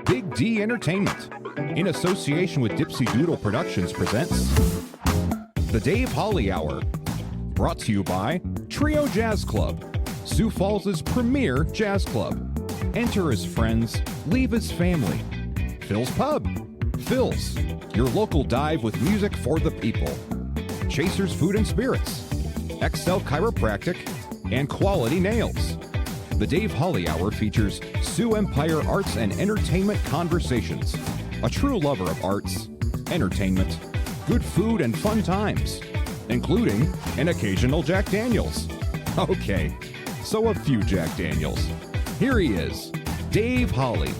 Big D Entertainment, in association with Dipsy Doodle Productions, presents The Dave Holly Hour. Brought to you by Trio Jazz Club, Sioux Falls' premier jazz club. Enter as friends, leave as family. Phil's Pub. Phil's, your local dive with music for the people. Chaser's Food and Spirits. Excel Chiropractic, and Quality Nails. The Dave Holly Hour features Sioux Empire Arts and Entertainment Conversations. A true lover of arts, entertainment, good food, and fun times, including an occasional Jack Daniels. Okay, so a few Jack Daniels. Here he is, Dave Holly.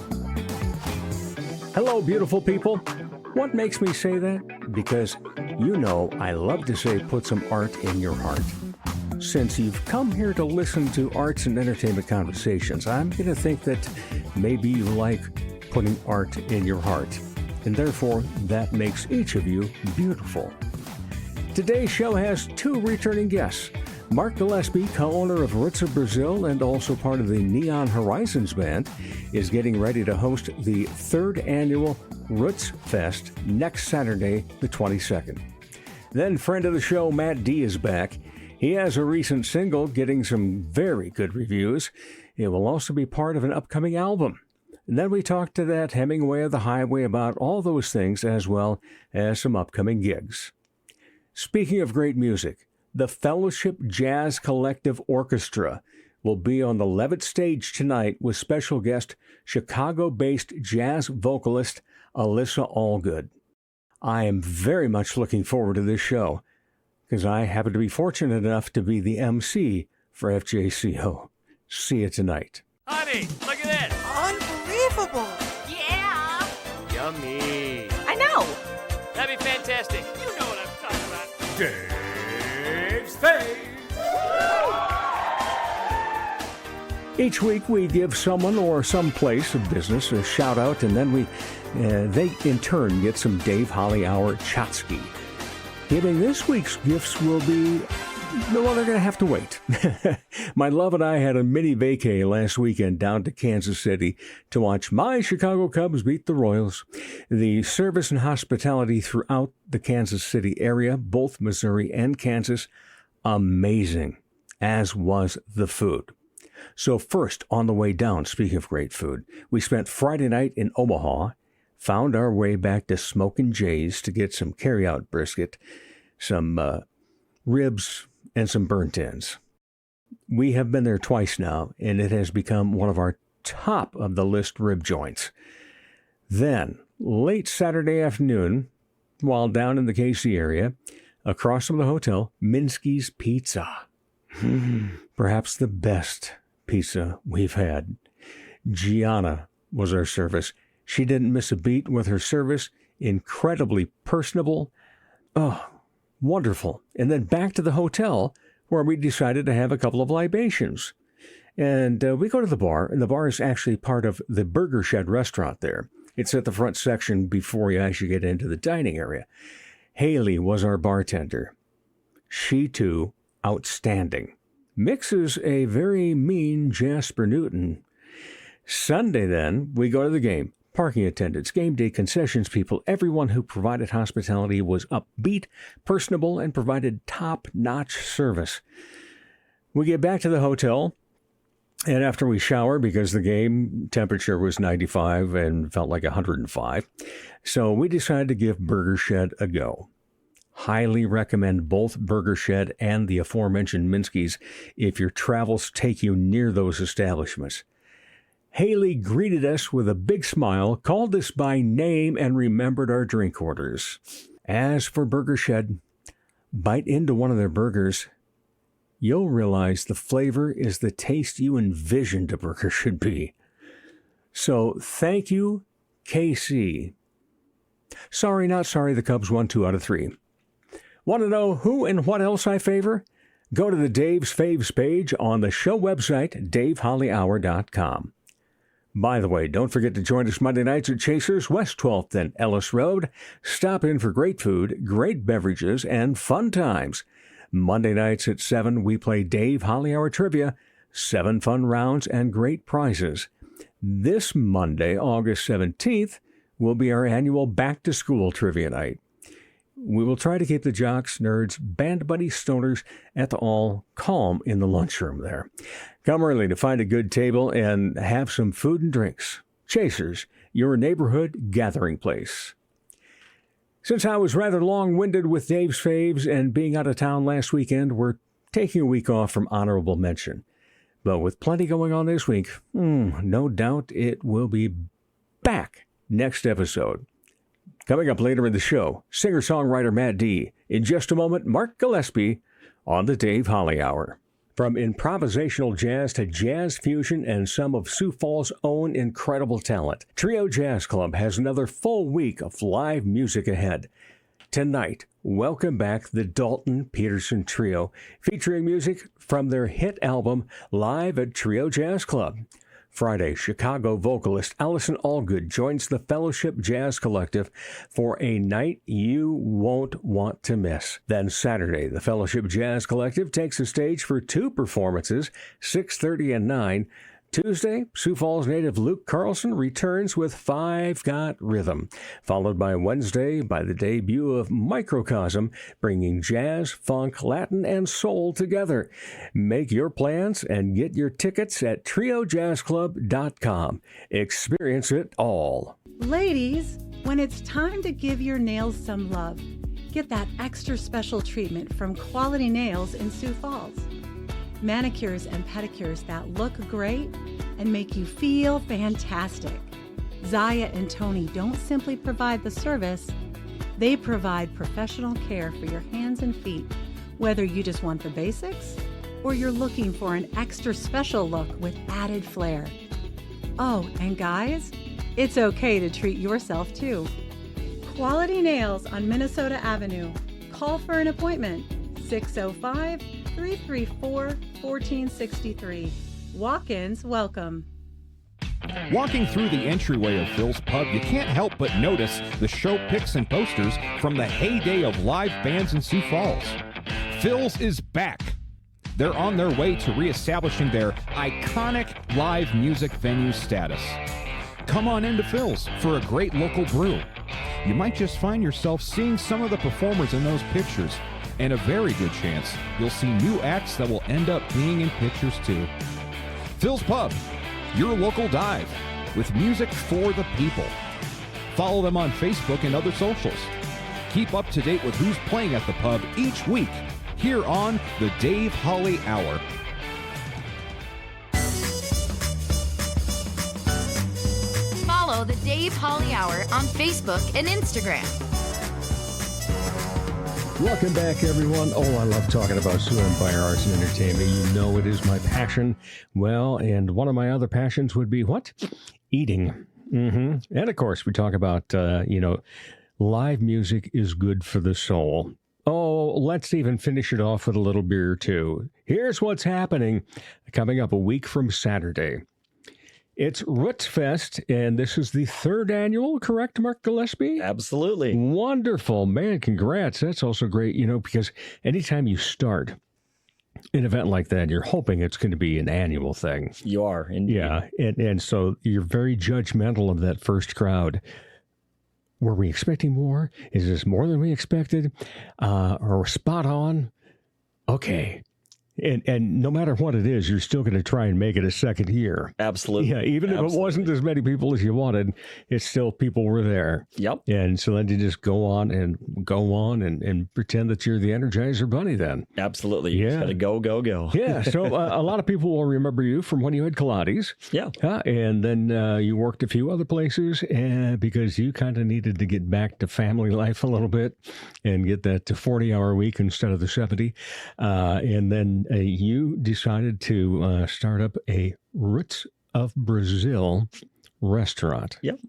Hello, beautiful people. What makes me say that? Because you know I love to say put some art in your heart. Since you've come here to listen to arts and entertainment conversations, I'm going to think that maybe you like putting art in your heart. And therefore, that makes each of you beautiful. Today's show has two returning guests. Mark Gillespie, co-owner of Roots of Brazil and also part of the Neon Horizons Band, is getting ready to host the third annual Roots Fest next Saturday, the 22nd. Then friend of the show, Matt D, is back. He has a recent single getting some very good reviews. It will also be part of an upcoming album. And then we talked to that Hemingway of the Highway about all those things as well as some upcoming gigs. Speaking of great music, the Fellowship Jazz Collective Orchestra will be on the Levitt stage tonight with special guest Chicago-based jazz vocalist Alyssa Allgood. I am very much looking forward to this show because I happen to be fortunate enough to be the MC for FJCO. See you tonight. Honey, look at this. Unbelievable. Yeah. Yummy. I know. That'd be fantastic. You know what I'm talking about. Dave's Fave. Each week we give someone or some place of business a shout out, and then they in turn get some Dave Holly Hour Chotsky. Giving this week's gifts will be, well, they're going to have to wait. My love and I had a mini vacay last weekend down to Kansas City to watch my Chicago Cubs beat the Royals. The service and hospitality throughout the Kansas City area, both Missouri and Kansas, amazing, as was the food. So first, on the way down, speaking of great food, we spent Friday night in Omaha, found our way back to Smokin' Jay's to get some carry-out brisket, some ribs, and some burnt ends. We have been there twice now, and it has become one of our top-of-the-list rib joints. Then, late Saturday afternoon, while down in the KC area, across from the hotel, Minsky's Pizza. Perhaps the best pizza we've had. Gianna was our service. She didn't miss a beat with her service. Incredibly personable. Oh, wonderful. And then back to the hotel where we decided to have a couple of libations. And we go to the bar, and the bar is actually part of the Burger Shed restaurant there. It's at the front section before you actually get into the dining area. Haley was our bartender. She, too, outstanding. Mixes a very mean Jasper Newton. Sunday, then, we go to the game. Parking attendants, game day concessions people, everyone who provided hospitality was upbeat, personable, and provided top-notch service. We get back to the hotel, and after we shower, because the game temperature was 95 and felt like 105, so we decided to give Burger Shed a go. Highly recommend both Burger Shed and the aforementioned Minsky's if your travels take you near those establishments. Haley greeted us with a big smile, called us by name, and remembered our drink orders. As for Burger Shed, bite into one of their burgers. You'll realize the flavor is the taste you envisioned a burger should be. So thank you, KC. Sorry, not sorry, the Cubs won 2 out of 3. Want to know who and what else I favor? Go to the Dave's Faves page on the show website, davehollyhour.com. By the way, don't forget to join us Monday nights at Chasers, West 12th and Ellis Road. Stop in for great food, great beverages, and fun times. Monday nights at 7, we play Dave Holly Hour Trivia, 7 fun rounds, and great prizes. This Monday, August 17th, will be our annual back-to-school trivia night. We will try to keep the jocks, nerds, band buddies, stoners at the all calm in the lunchroom there. Come early to find a good table and have some food and drinks. Chasers, your neighborhood gathering place. Since I was rather long-winded with Dave's faves and being out of town last weekend, we're taking a week off from honorable mention. But with plenty going on this week, no doubt it will be back next episode. Coming up later in the show, singer-songwriter Matt D. In just a moment, Mark Gillespie on the Dave Holly Hour. From improvisational jazz to jazz fusion and some of Sioux Falls' own incredible talent, Trio Jazz Club has another full week of live music ahead. Tonight, welcome back the Dalton Peterson Trio, featuring music from their hit album, Live at Trio Jazz Club. Friday, Chicago vocalist Allison Allgood joins the Fellowship Jazz Collective for a night you won't want to miss. Then Saturday, the Fellowship Jazz Collective takes the stage for 2 performances, 6:30 and 9. Tuesday, Sioux Falls native Luke Carlson returns with Five Got Rhythm, followed by Wednesday by the debut of Microcosm, bringing jazz, funk, Latin, and soul together. Make your plans and get your tickets at triojazzclub.com. Experience it all. Ladies, when it's time to give your nails some love, get that extra special treatment from Quality Nails in Sioux Falls. Manicures and pedicures that look great and make you feel fantastic. Zaya and Tony don't simply provide the service, they provide professional care for your hands and feet, whether you just want the basics or you're looking for an extra special look with added flair. Oh, and guys, it's okay to treat yourself too. Quality Nails on Minnesota Avenue. Call for an appointment, 605-334-1463. Walk-ins welcome. Walking through the entryway of Phil's Pub, you can't help but notice the show pics and posters from the heyday of live bands in Sioux Falls. Phil's is back. They're on their way to reestablishing their iconic live music venue status. Come on into Phil's for a great local brew. You might just find yourself seeing some of the performers in those pictures, and a very good chance you'll see new acts that will end up being in pictures too. Phil's Pub, your local dive, with music for the people. Follow them on Facebook and other socials. Keep up to date with who's playing at the pub each week here on the Dave Holly Hour. Follow the Dave Holly Hour on Facebook and Instagram. Welcome back, everyone. Oh, I love talking about Sioux Empire Arts and Entertainment. You know it is my passion. Well, and one of my other passions would be what? Eating. And, of course, we talk about, live music is good for the soul. Oh, let's even finish it off with a little beer, too. Here's what's happening coming up a week from Saturday. It's Roots Fest, and this is the 3rd annual, correct, Mark Gillespie? Absolutely. Wonderful. Man, congrats. That's also great, because anytime you start an event like that, you're hoping it's going to be an annual thing. You are, indeed. Yeah, and so you're very judgmental of that first crowd. Were we expecting more? Is this more than we expected? Are we spot on? Okay. And no matter what it is, you're still going to try and make it a second year. Absolutely. Yeah, even if it wasn't as many people as you wanted, it's still people were there. Yep. And so then you just go on and pretend that you're the Energizer Bunny then. Absolutely. You just got to go, go, go. Yeah. So a lot of people will remember you from when you had Pilates. Yeah. And then you worked a few other places because you kind of needed to get back to family life a little bit and get that to 40-hour week instead of the 70. And then you decided to start up a Roots of Brazil restaurant. Yep.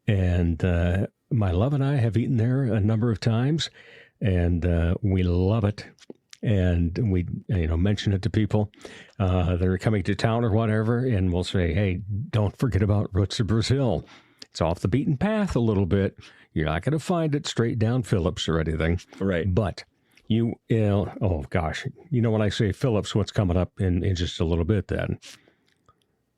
And my love and I have eaten there a number of times, and we love it. And we, mention it to people that are coming to town or whatever, and we'll say, hey, don't forget about Roots of Brazil. It's off the beaten path a little bit. You're not going to find it straight down Phillips or anything. Right. But Oh gosh, when I say Phillips, what's coming up in just a little bit then?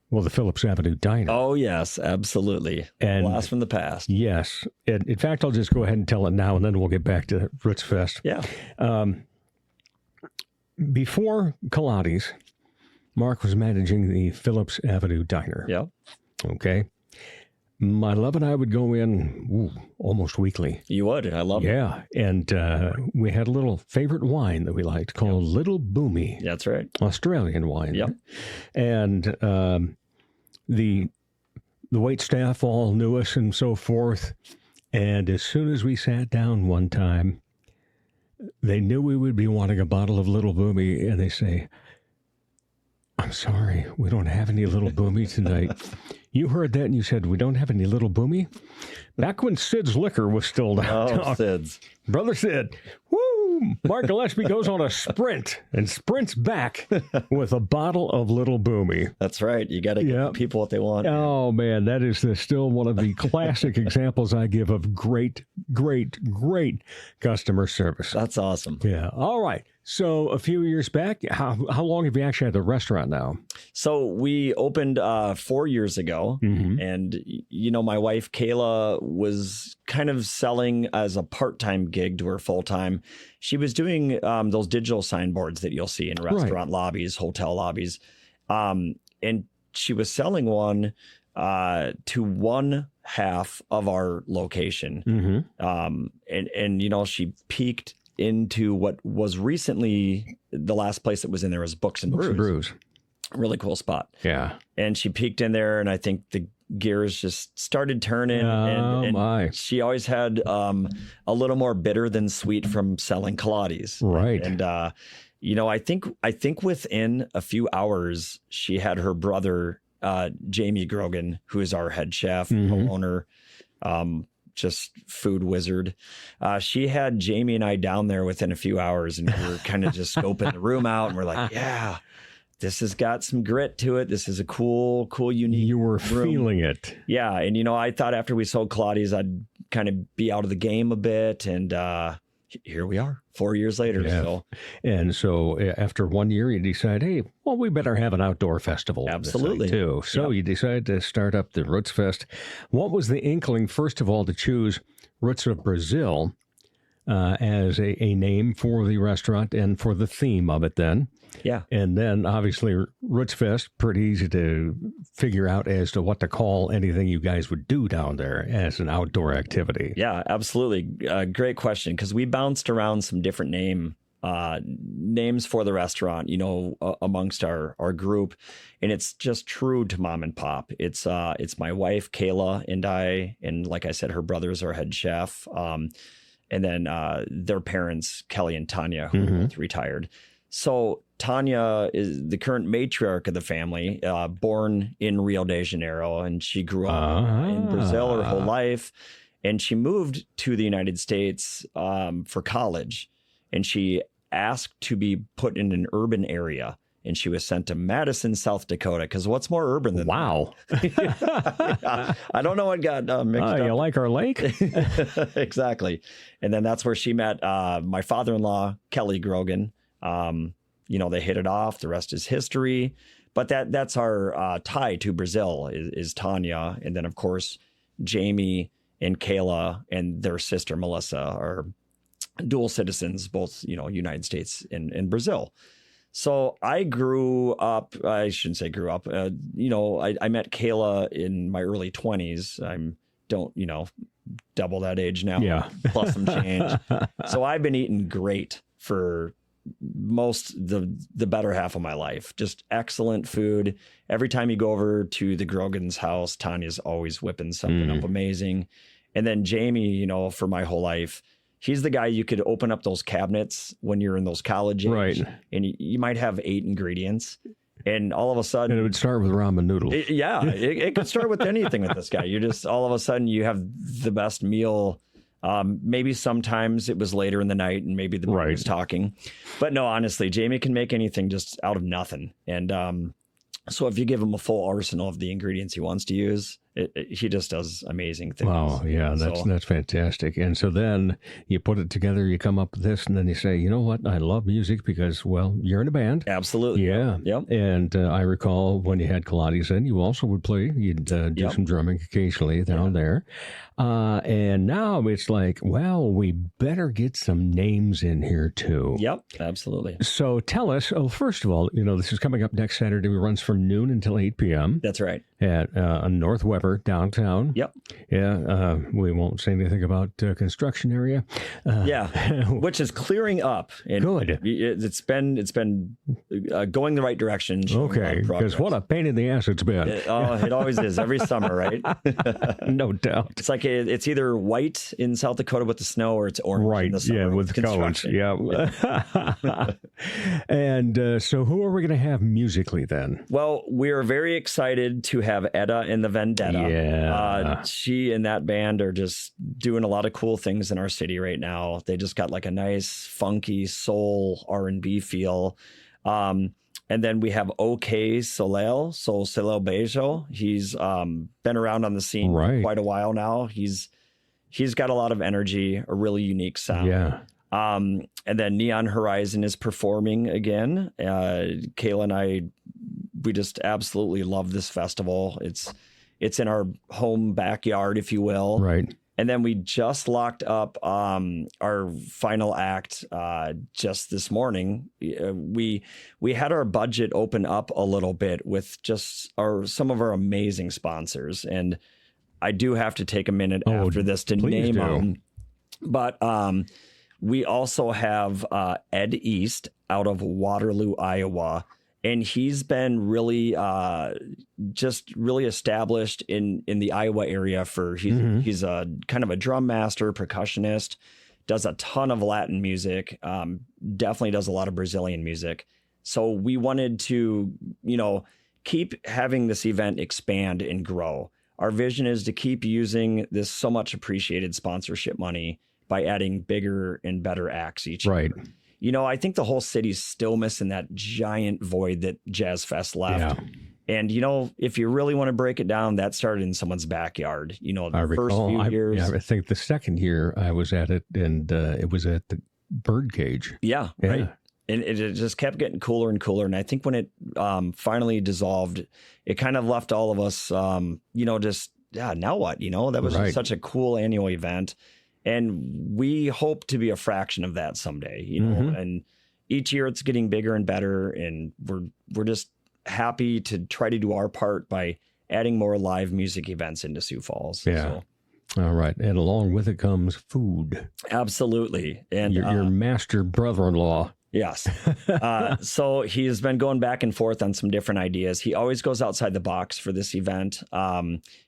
Well, the Phillips Avenue Diner. Oh, yes, absolutely. And blast from the past. Yes. In fact, I'll just go ahead and tell it now, and then we'll get back to Roots Fest. Yeah. Before Kaladi's, Mark was managing the Phillips Avenue Diner. Yeah. Okay. My love and I would go in almost weekly. You would. I love it. Yeah. And we had a little favorite wine that we liked called Little Boomy. That's right. Australian wine. Yep. And the wait staff all knew us and so forth. And as soon as we sat down one time, they knew we would be wanting a bottle of Little Boomy. And they say, I'm sorry, we don't have any Little Boomy tonight. You heard that and you said, we don't have any Little Boomy? Back when Sid's Liquor was still down. Oh, Sid's. Brother Sid. Woo! Mark Gillespie goes on a sprint and sprints back with a bottle of Little Boomy. That's right. You got to give people what they want. Oh, man, that is still one of the classic examples I give of great, great, great customer service. That's awesome. Yeah. All right. So a few years back, how long have you actually had the restaurant now? So we opened 4 years ago, and my wife Kayla was kind of selling as a part-time gig to her full-time. She was doing those digital signboards that you'll see in restaurant lobbies, hotel lobbies, and she was selling one to one half of our location, and she peaked into what was recently the last place that was in there was Books and Brews. Really cool spot. Yeah. And she peeked in there, and I think the gears just started turning. And she always had a little more bitter than sweet from selling Kaladi's. Right. And I think within a few hours she had her brother Jamie Grogan, who is our head chef, owner, just food wizard. She had Jamie and I down there within a few hours, and we were kind of just scoping the room out, and we're like, yeah, this has got some grit to it. This is a cool, unique You were room. Feeling it. Yeah. And, I thought after we sold Kaladi's, I'd kind of be out of the game a bit. And here we are 4 years later. Yeah. And so after 1 year, you decide, hey, well, we better have an outdoor festival. Absolutely. Too. So you decided to start up the Roots Fest. What was the inkling, first of all, to choose Roots of Brazil as a name for the restaurant and for the theme of it then? Yeah. And then obviously Roots Fest, pretty easy to figure out as to what to call anything you guys would do down there as an outdoor activity. Yeah, absolutely. Great question, because we bounced around some different names for the restaurant, amongst our group, and it's just true to mom and pop. It's my wife Kayla and I, and like I said, her brother's our head chef, and then their parents Kelly and Tanya, who are both retired. So Tanya is the current matriarch of the family, born in Rio de Janeiro, and she grew up in Brazil her whole life. And she moved to the United States for college, and she asked to be put in an urban area. And she was sent to Madison, South Dakota, because what's more urban than Wow. Yeah. I don't know what got mixed up. You like our lake? Exactly. And then that's where she met my father-in-law, Kelly Grogan. They hit it off. The rest is history. But that's our tie to Brazil is Tanya. And then, of course, Jamie and Kayla and their sister, Melissa, are dual citizens, both, United States and Brazil. So I grew up, I shouldn't say grew up, I met Kayla in my early 20s. Double that age now, plus some change. So I've been eating great for the better half of my life. Just excellent food. Every time you go over to the Grogan's house, Tanya's always whipping something up amazing. And then Jamie, for my whole life, he's the guy you could open up those cabinets when you're in those college age, right? And you might have 8 ingredients, and all of a sudden, and it would start with ramen noodles. It could start with anything with this guy. You just all of a sudden you have the best meal. Maybe sometimes it was later in the night, and maybe the mood was talking, but no, honestly, Jamie can make anything just out of nothing. And so if you give him a full arsenal of the ingredients he wants to use, he just does amazing things. Wow, yeah, that's fantastic. And so then you put it together, you come up with this, and then you say, you know what, I love music because, well, you're in a band. Absolutely. Yeah. Yep. And I recall when you had Pilates in, you also would play. You'd do some drumming occasionally down there. And now it's like, well, we better get some names in here too. Yep, absolutely. So tell us, first of all, this is coming up next Saturday. It runs from noon until 8 p.m. That's right. At North Weber downtown. Yep. Yeah. We won't say anything about construction area. Which is clearing up. And good. It's been going the right direction. Okay. Because what a pain in the ass it's been. It always is every summer, right? No doubt. It's like it's either white in South Dakota with the snow or it's orange in the summer. Yeah, with cones. Yeah. And so who are we going to have musically then? Well, we're very excited to have Edda in the Vendetta. Yeah. She and that band are just doing a lot of cool things in our city right now. They just got like a nice funky soul R&B feel. And then we have OK Soleil Beijo. He's been around on the scene for quite a while now. He's got a lot of energy, a really unique sound. Yeah. And then Neon Horizon is performing again. Kayla and I, we just absolutely love this festival. It's in our home backyard, if you will. Right. And then we just locked up our final act just this morning. We had our budget open up a little bit with just some of our amazing sponsors, and I do have to take a minute after this to name them. But we also have Ed East out of Waterloo, Iowa. And he's been really established in the Iowa area he's a kind of a drum master, percussionist, does a ton of Latin music, definitely does a lot of Brazilian music. So we wanted to, keep having this event expand and grow. Our vision is to keep using this so much appreciated sponsorship money by adding bigger and better acts each year. Right. I think the whole city's still missing that giant void that Jazz Fest left. Yeah. And, if you really want to break it down, that started in someone's backyard. The first few years. I think the second year I was at it, and it was at the Birdcage. Yeah, right. And it just kept getting cooler and cooler. And I think when it finally dissolved, it kind of left all of us, now what? That was just such a cool annual event. And we hope to be a fraction of that someday, and each year it's getting bigger and better. And we're just happy to try to do our part by adding more live music events into Sioux Falls. Yeah. So. All right. And along with it comes food. Absolutely. And your master brother-in-law. Yes. So he's been going back and forth on some different ideas. He always goes outside the box for this event.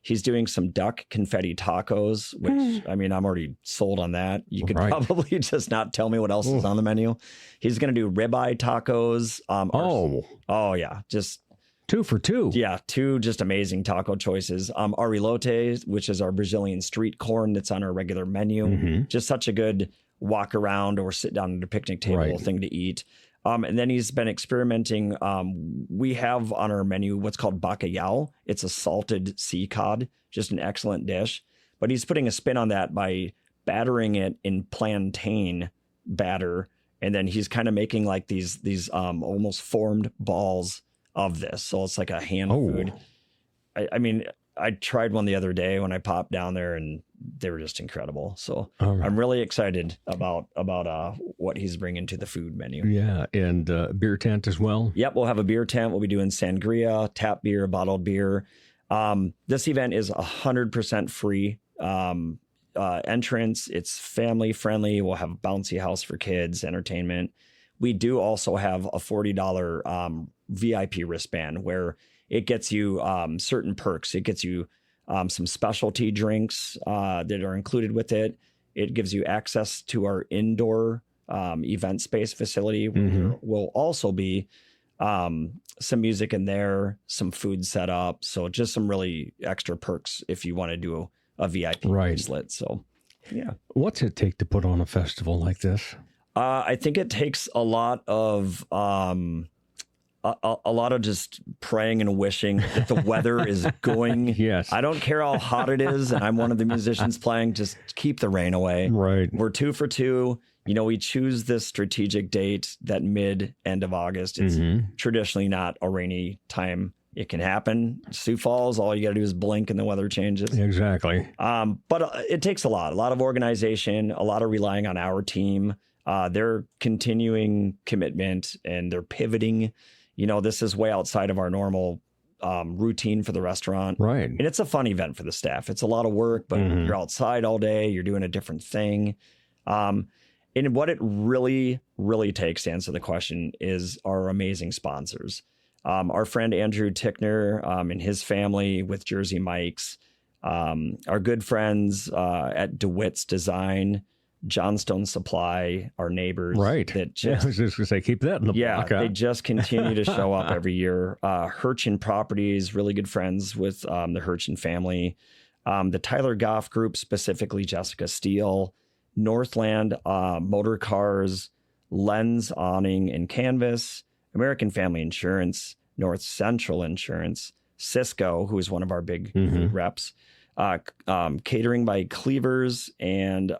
He's doing some duck confetti tacos, which, I'm already sold on that. You could probably just not tell me what else is on the menu. He's going to do ribeye tacos. Oh, yeah. Just 2 for 2. Yeah, 2 just amazing taco choices. Arilote, which is our Brazilian street corn that's on our regular menu. Just such a good walk around or sit down at a picnic table thing to eat. And then he's been experimenting. We have on our menu what's called bacalhau. It's a salted sea cod, just an excellent dish. But he's putting a spin on that by battering it in plantain batter. And then he's kind of making like these almost formed balls of this. So it's like a hand food. I tried one the other day when I popped down there, and they were just incredible. So I'm really excited about what he's bringing to the food menu. Yeah, and beer tent as well. Yep, we'll have a beer tent. We'll be doing sangria, tap beer, bottled beer. This event is 100% free entrance. It's family friendly. We'll have a bouncy house for kids, entertainment. We do also have a $40 VIP wristband where it gets you certain perks. It gets you some specialty drinks that are included with it. It gives you access to our indoor event space facility. Where there will also be some music in there, some food set up. So just some really extra perks if you want to do a VIP bracelet. So, yeah. What's it take to put on a festival like this? I think it takes a lot of a lot of just praying and wishing that the weather is going. Yes. I don't care how hot it is, and I'm one of the musicians playing, just keep the rain away. Right. We're 2 for 2. You know, we choose this strategic date, that end of August. It's traditionally not a rainy time. It can happen. Sioux Falls, all you got to do is blink and the weather changes. Exactly. But it takes a lot of organization, a lot of relying on our team, their continuing commitment, and their pivoting. You know, this is way outside of our normal routine for the restaurant. Right. And it's a fun event for the staff. It's a lot of work, but you're outside all day. You're doing a different thing. And what it really, really takes to answer the question is our amazing sponsors. Our friend Andrew Tickner and his family with Jersey Mike's, our good friends at DeWitt's Design, Johnstone Supply, our neighbors. Right. That just, I was just going to say, keep that in the block. they just continue to show up every year. Hirchin Properties, really good friends with the Hirchin family. The Tyler Goff Group, specifically Jessica Steele, Northland Motor Cars, Lens Awning and Canvas, American Family Insurance, North Central Insurance, Cisco, who is one of our big reps, Catering by Cleavers, and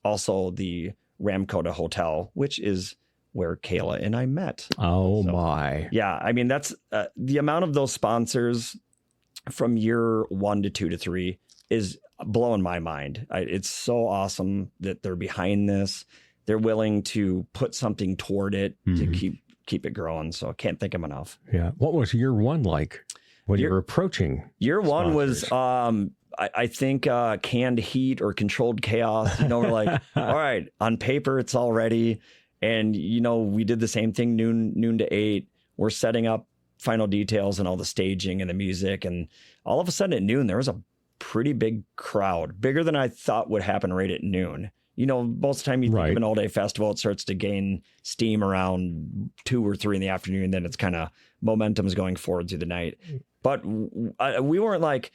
also the Ramkota Hotel, which is where Kayla and I met. Oh, my. Yeah, I mean, that's the amount of those sponsors from year 1 to 2 to 3 is blowing my mind. It's so awesome that they're behind this. They're willing to put something toward it to keep it growing. So I can't thank them enough. Yeah. What was year 1 like when you were approaching? Year 1 sponsors? was, I think, canned heat or controlled chaos. You know, we're like, all right, on paper, it's all ready. And, you know, we did the same thing, noon to 8. We're setting up final details and all the staging and the music. And all of a sudden at noon, there was a pretty big crowd, bigger than I thought would happen right at noon. You know, most of the time you think of an all-day festival, it starts to gain steam around 2 or 3 in the afternoon. Then it's kind of momentum is going forward through the night. But we weren't like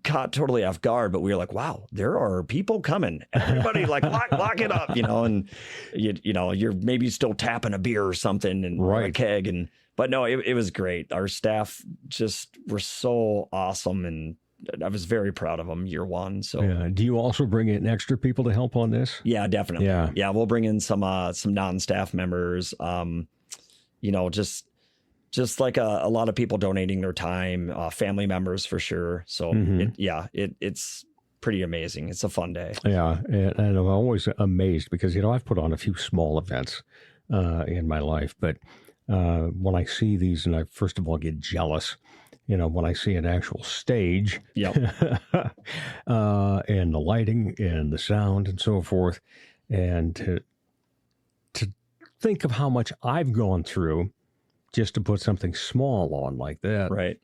caught totally off guard, but we were like, wow, there are people coming. Everybody like lock it up, you know, and you know, you're maybe still tapping a beer or something and a keg. But no, it was great. Our staff just were so awesome, and I was very proud of them year 1. So yeah. Do you also bring in extra people to help on this? Yeah, definitely. Yeah. We'll bring in some non-staff members, you know, just like a lot of people donating their time, family members for sure. So it's pretty amazing. It's a fun day. Yeah. And I'm always amazed because, you know, I've put on a few small events in my life, but when I see these, and I first of all get jealous, you know, when I see an actual stage, and the lighting and the sound and so forth, and to think of how much I've gone through just to put something small on like that. Right.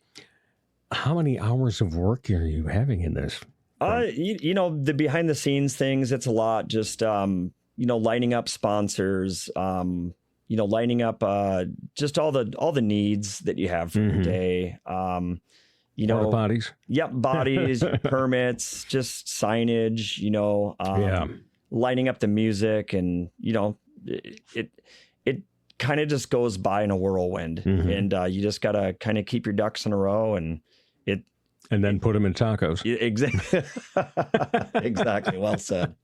How many hours of work are you having in this? You know, the behind the scenes things, it's a lot. Just, you know, lining up sponsors, you know, lining up just all the needs that you have for the day. You know, porta bodies. Yep, bodies, permits, just signage. You know, lining up the music, and you know, it kind of just goes by in a whirlwind, and you just gotta kind of keep your ducks in a row, and then put them in tacos. Exactly, exactly. Well said.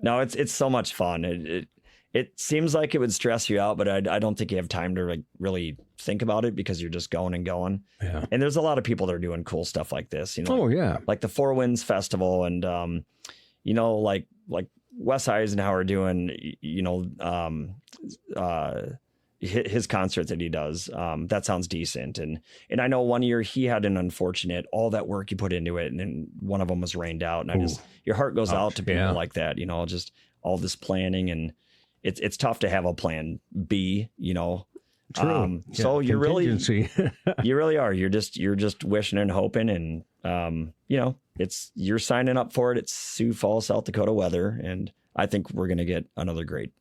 No, it's so much fun. It seems like it would stress you out, but I don't think you have time to like really think about it because you're just going and going. Yeah. And there's a lot of people that are doing cool stuff like this. You know, like the Four Winds Festival, and you know, like Wes Eisenhower doing, you know, his concert that he does. That sounds decent. And I know one year he had an unfortunate, all that work he put into it, and then one of them was rained out. And your heart goes out to people like that, you know, just all this planning, and it's tough to have a plan B, you know. True. So you really are. You're just wishing and hoping, and you know, you're signing up for it. It's Sioux Falls, South Dakota weather, and I think we're gonna get another great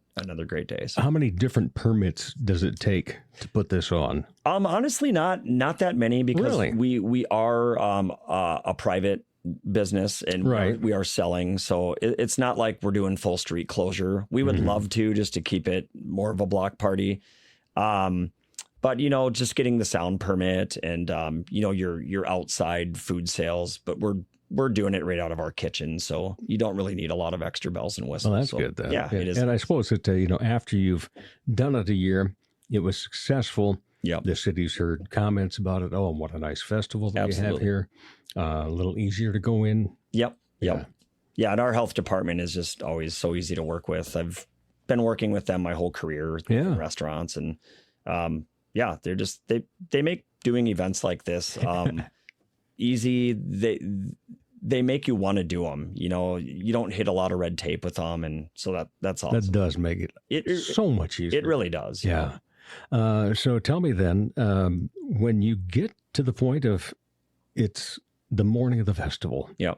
day. So. How many different permits does it take to put this on? Honestly, not that many, because we are a private business, and we are selling, so it's not like we're doing full street closure. We would love to, just to keep it more of a block party, But, you know, just getting the sound permit and, you know, your outside food sales, but we're doing it right out of our kitchen. So you don't really need a lot of extra bells and whistles. Well, that's so, good then. Yeah, it is. And I suppose that, you know, after you've done it a year, it was successful. Yep. The city's heard comments about it. Oh, what a nice festival that you have Absolutely. here. A little easier to go in. Yep. Yeah. Yeah. And our health department is just always so easy to work with. I've been working with them my whole career in restaurants, and yeah, they're just, they make doing events like this easy. They make you want to do them. You know, you don't hit a lot of red tape with them. And so that's awesome. That does make it so much easier. It really does. Yeah. So tell me then, when you get to the point of it's the morning of the festival, Yeah.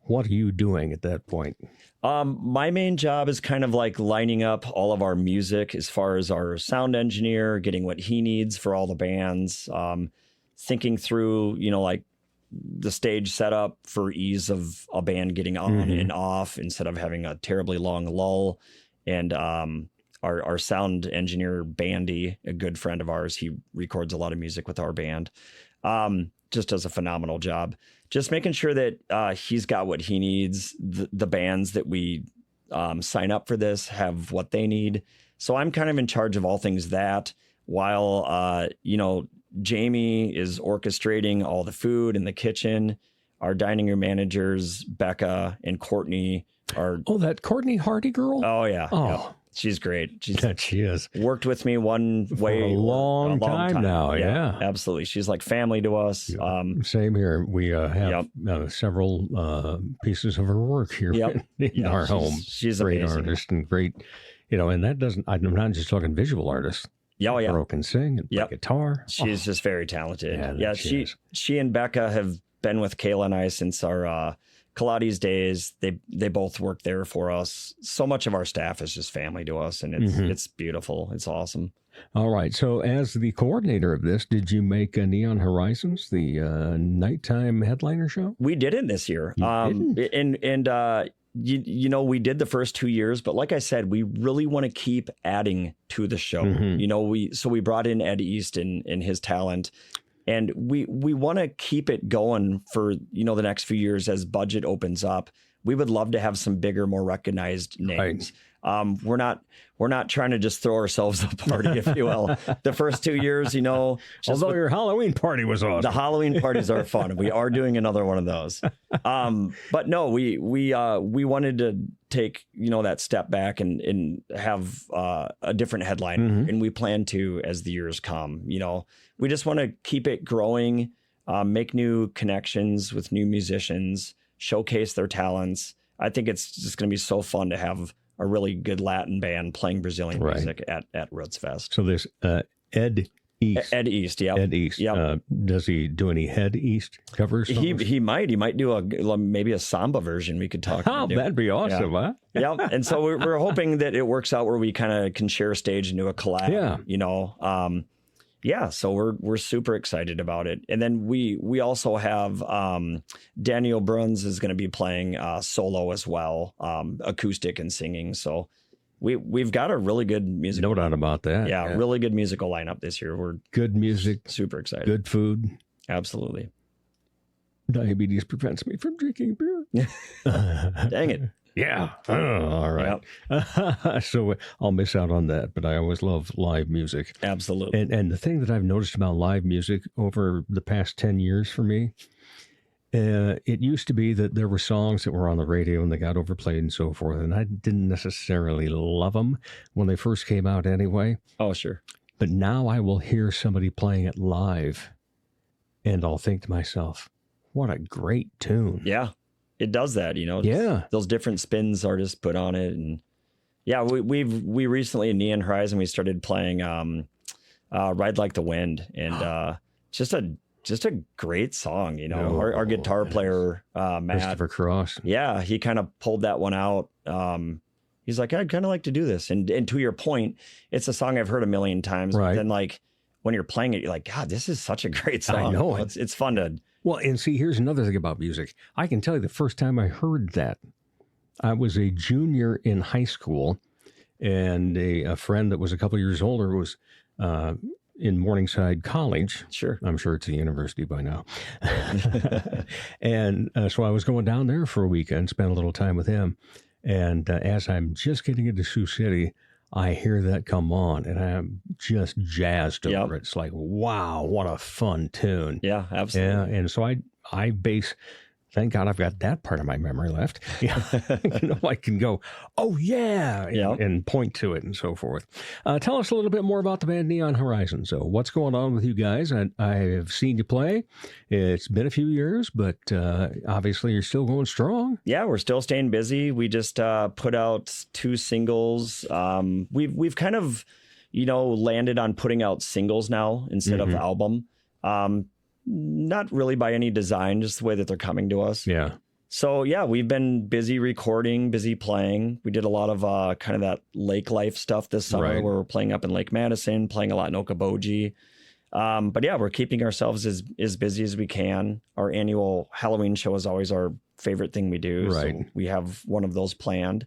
what are you doing at that point? My main job is kind of like lining up all of our music as far as our sound engineer, getting what he needs for all the bands, thinking through, you know, like the stage setup for ease of a band getting on and off instead of having a terribly long lull. And our sound engineer, Bandy, a good friend of ours, he records a lot of music with our band, just does a phenomenal job. Just making sure that he's got what he needs. The bands that we sign up for this have what they need. So I'm kind of in charge of all things that, while, you know, Jamie is orchestrating all the food in the kitchen. Our dining room managers, Becca and Courtney, are... Oh, that Courtney Hardy girl? Oh, yeah. Oh. Yep. She's great. She is. Worked with me one way For a long time now. Yeah. Absolutely. She's like family to us. Same here. We have several pieces of her work here in our home. She's great amazing. artist and great, you know, and that doesn't, I'm not just talking visual artists. Oh, yeah. Girl can sing and play guitar. She's just very talented. Yeah, she and Becca have been with Kayla and I since our Pilates days. They both work there for us. So much of our staff is just family to us, and it's beautiful. It's awesome. All right. So as the coordinator of this, did you make Neon Horizons, the nighttime headliner show? We didn't this year. You know, we did the first 2 years, but like I said, we really want to keep adding to the show. You know, we brought in Ed East and his talent, and we want to keep it going for, you know, the next few years as budget opens up. We would love to have some bigger, more recognized names. Right. We're not trying to just throw ourselves a party, if you will. The first 2 years, you know, although your Halloween party was awesome. The Halloween parties are fun. We are doing another one of those. But no, we wanted to take, you know, that step back and have a different headline, and we plan to as the years come. You know, we just want to keep it growing, make new connections with new musicians, showcase their talents. I think it's just going to be so fun to have a really good Latin band playing Brazilian music at Roots Fest. So there's Ed East. Ed East, yeah. Ed East. Yep. Does he do any Head East covers? He might do maybe a samba version we could talk about. Oh, that'd be awesome, huh? Yeah. And so we're hoping that it works out where we kind of can share a stage and do a collab. Yeah. You know, so we're super excited about it. And then we also have Daniel Bruns is going to be playing solo as well, acoustic and singing. So we've got a really good music. No doubt about that. Yeah, really good musical lineup this year. We're good music, super excited. Good food. Absolutely. Diabetes prevents me from drinking beer. Dang it. Yeah. Oh, all right. Yep. So I'll miss out on that, but I always love live music. Absolutely. And the thing that I've noticed about live music over the past 10 years for me, it used to be that there were songs that were on the radio and they got overplayed and so forth, and I didn't necessarily love them when they first came out anyway. Oh, sure. But now I will hear somebody playing it live, and I'll think to myself, what a great tune. Yeah. It does that, you know. Those different spins artists put on it, and we recently in Neon Horizon we started playing "Ride Like the Wind," and just a great song, you know. Our guitar player Matt Christopher Cross, he kind of pulled that one out. He's like, I'd kind of like to do this, and to your point, it's a song I've heard a million times. Right. But then like when you're playing it, you're like, God, this is such a great song. I know it's fun to. Well, and see, here's another thing about music. I can tell you the first time I heard that, I was a junior in high school, and a friend that was a couple years older was in Morningside College. Sure. I'm sure it's a university by now. And so I was going down there for a weekend, spent a little time with him. And as I'm just getting into Sioux City, I hear that come on, and I'm just jazzed over it. It's like, wow, what a fun tune. Yeah, absolutely. Yeah, and so I base. Thank God I've got that part of my memory left. Yeah. I can go, oh, yeah, and point to it and so forth. Tell us a little bit more about the band Neon Horizon. So what's going on with you guys? I have seen you play. It's been a few years, but obviously you're still going strong. Yeah, we're still staying busy. We just put out 2 singles. We've kind of, landed on putting out singles now instead of album. Not really by any design, just the way that they're coming to us. Yeah. So, yeah, we've been busy recording, busy playing. We did a lot of kind of that lake life stuff this summer where we're playing up in Lake Madison, playing a lot in Okoboji. But, yeah, we're keeping ourselves as busy as we can. Our annual Halloween show is always our favorite thing we do. Right. So we have one of those planned.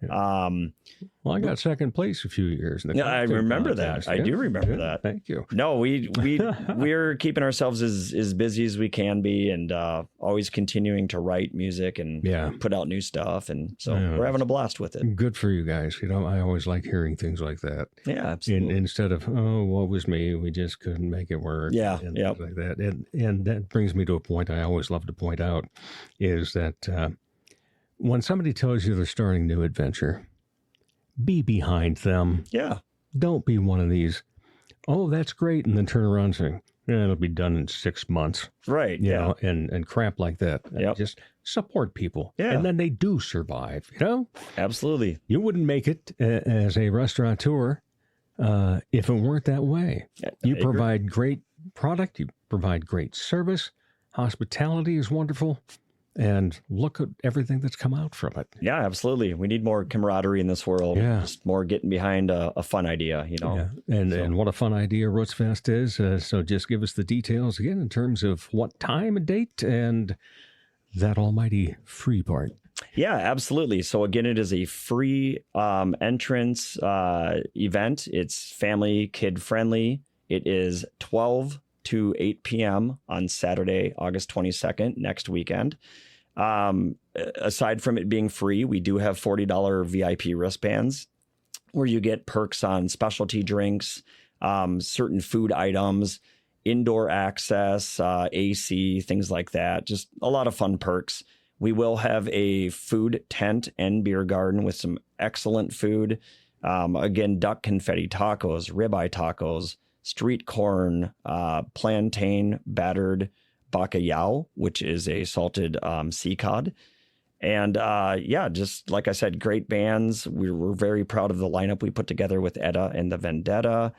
Well, I got second place a few years. Yeah, I remember that. I do remember that. Thank you. No, we're keeping ourselves as busy as we can be, and always continuing to write music and put out new stuff, and so we're having a blast with it. Good for you guys. I always like hearing things like that. Yeah, absolutely. Instead of woe was me, we just couldn't make it work. Yeah, and things like that. And that brings me to a point I always love to point out is that. When somebody tells you they're starting a new adventure, be behind them. Yeah. Don't be one of these, oh, that's great, and then turn around and say, it'll be done in 6 months. Right. You know, and crap like that. Just support people. Yeah. And then they do survive, Absolutely. You wouldn't make it as a restaurateur if it weren't that way. You provide great product. You provide great service. Hospitality is wonderful. And look at everything that's come out from it. Yeah, absolutely. We need more camaraderie in this world. Yeah. Just more getting behind a fun idea, Yeah. And what a fun idea Roots Fest is. So just give us the details again in terms of what time and date and that almighty free part. Yeah, absolutely. So again, it is a free entrance event. It's family, kid friendly. It is 12 to 8 p.m. on Saturday, August 22nd, next weekend. Aside from it being free, we do have $40 VIP wristbands where you get perks on specialty drinks, certain food items, indoor access, AC, things like that. Just a lot of fun perks. We will have a food tent and beer garden with some excellent food. Again, duck confetti tacos, ribeye tacos, street corn, plantain battered bacalhau, which is a salted sea cod. And just like I said, great bands. We're very proud of the lineup we put together with Edda and the Vendetta,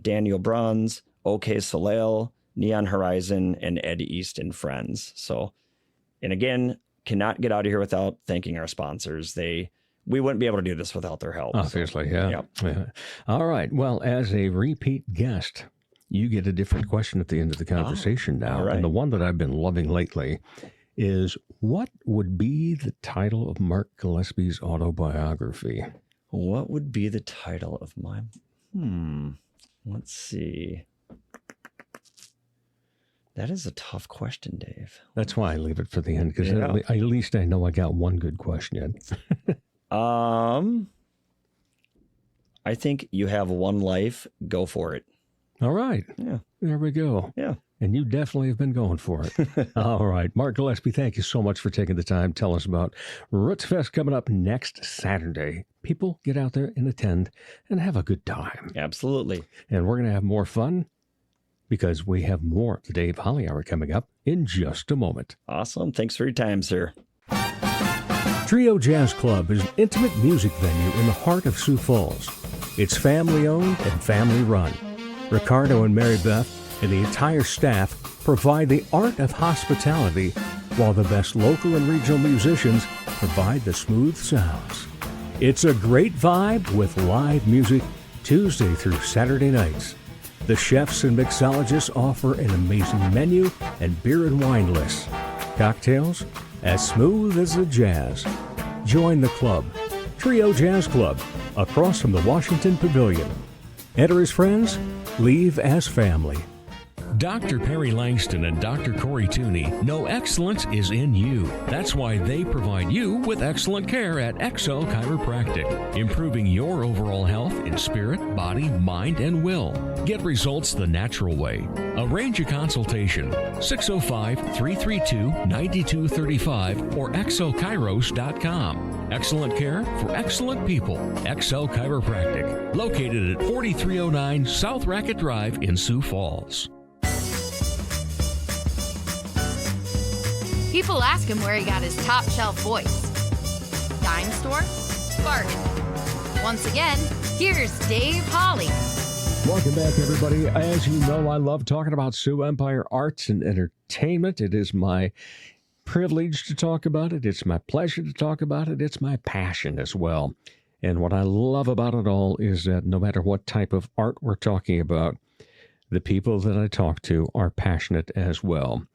Daniel Bruns, OK Soleil, Neon Horizon, and Ed East and Friends. So, and again, cannot get out of here without thanking our sponsors. We wouldn't be able to do this without their help. Obviously, yeah. All right. Well, as a repeat guest, you get a different question at the end of the conversation now. All right. And the one that I've been loving lately is, what would be the title of Mark Gillespie's autobiography? What would be the title of my... Let's see. That is a tough question, Dave. That's why I leave it for the end, because at least I know I got one good question in. I think you have one life. Go for it. All right. Yeah. There we go. Yeah. And you definitely have been going for it. All right. Mark Gillespie, thank you so much for taking the time. Tell us about Roots Fest coming up next Saturday. People, get out there and attend and have a good time. Absolutely. And we're going to have more fun because we have more of the Dave Holly Hour coming up in just a moment. Awesome. Thanks for your time, sir. Trio Jazz Club is an intimate music venue in the heart of Sioux Falls. It's family-owned and family-run. Ricardo and Mary Beth and the entire staff provide the art of hospitality, while the best local and regional musicians provide the smooth sounds. It's a great vibe with live music Tuesday through Saturday nights. The chefs and mixologists offer an amazing menu and beer and wine lists. Cocktails as smooth as the jazz. Join the club, Trio Jazz Club, across from the Washington Pavilion. Enter as friends leave as family. Dr. Perry Langston and Dr. Corey Tooney know excellence is in you. That's why they provide you with excellent care at XL Chiropractic, improving your overall health in spirit, body, mind, and will. Get results the natural way. Arrange a consultation, 605-332-9235 or xlchiros.com. Excellent care for excellent people. XL Chiropractic, located at 4309 South Racket Drive in Sioux Falls. People ask him where he got his top shelf voice. Dime store? Bargain. Once again, here's Dave Holly. Welcome back, everybody. As you know, I love talking about Sioux Empire arts and entertainment. It is my privilege to talk about it. It's my pleasure to talk about it. It's my passion as well. And what I love about it all is that no matter what type of art we're talking about, the people that I talk to are passionate as well.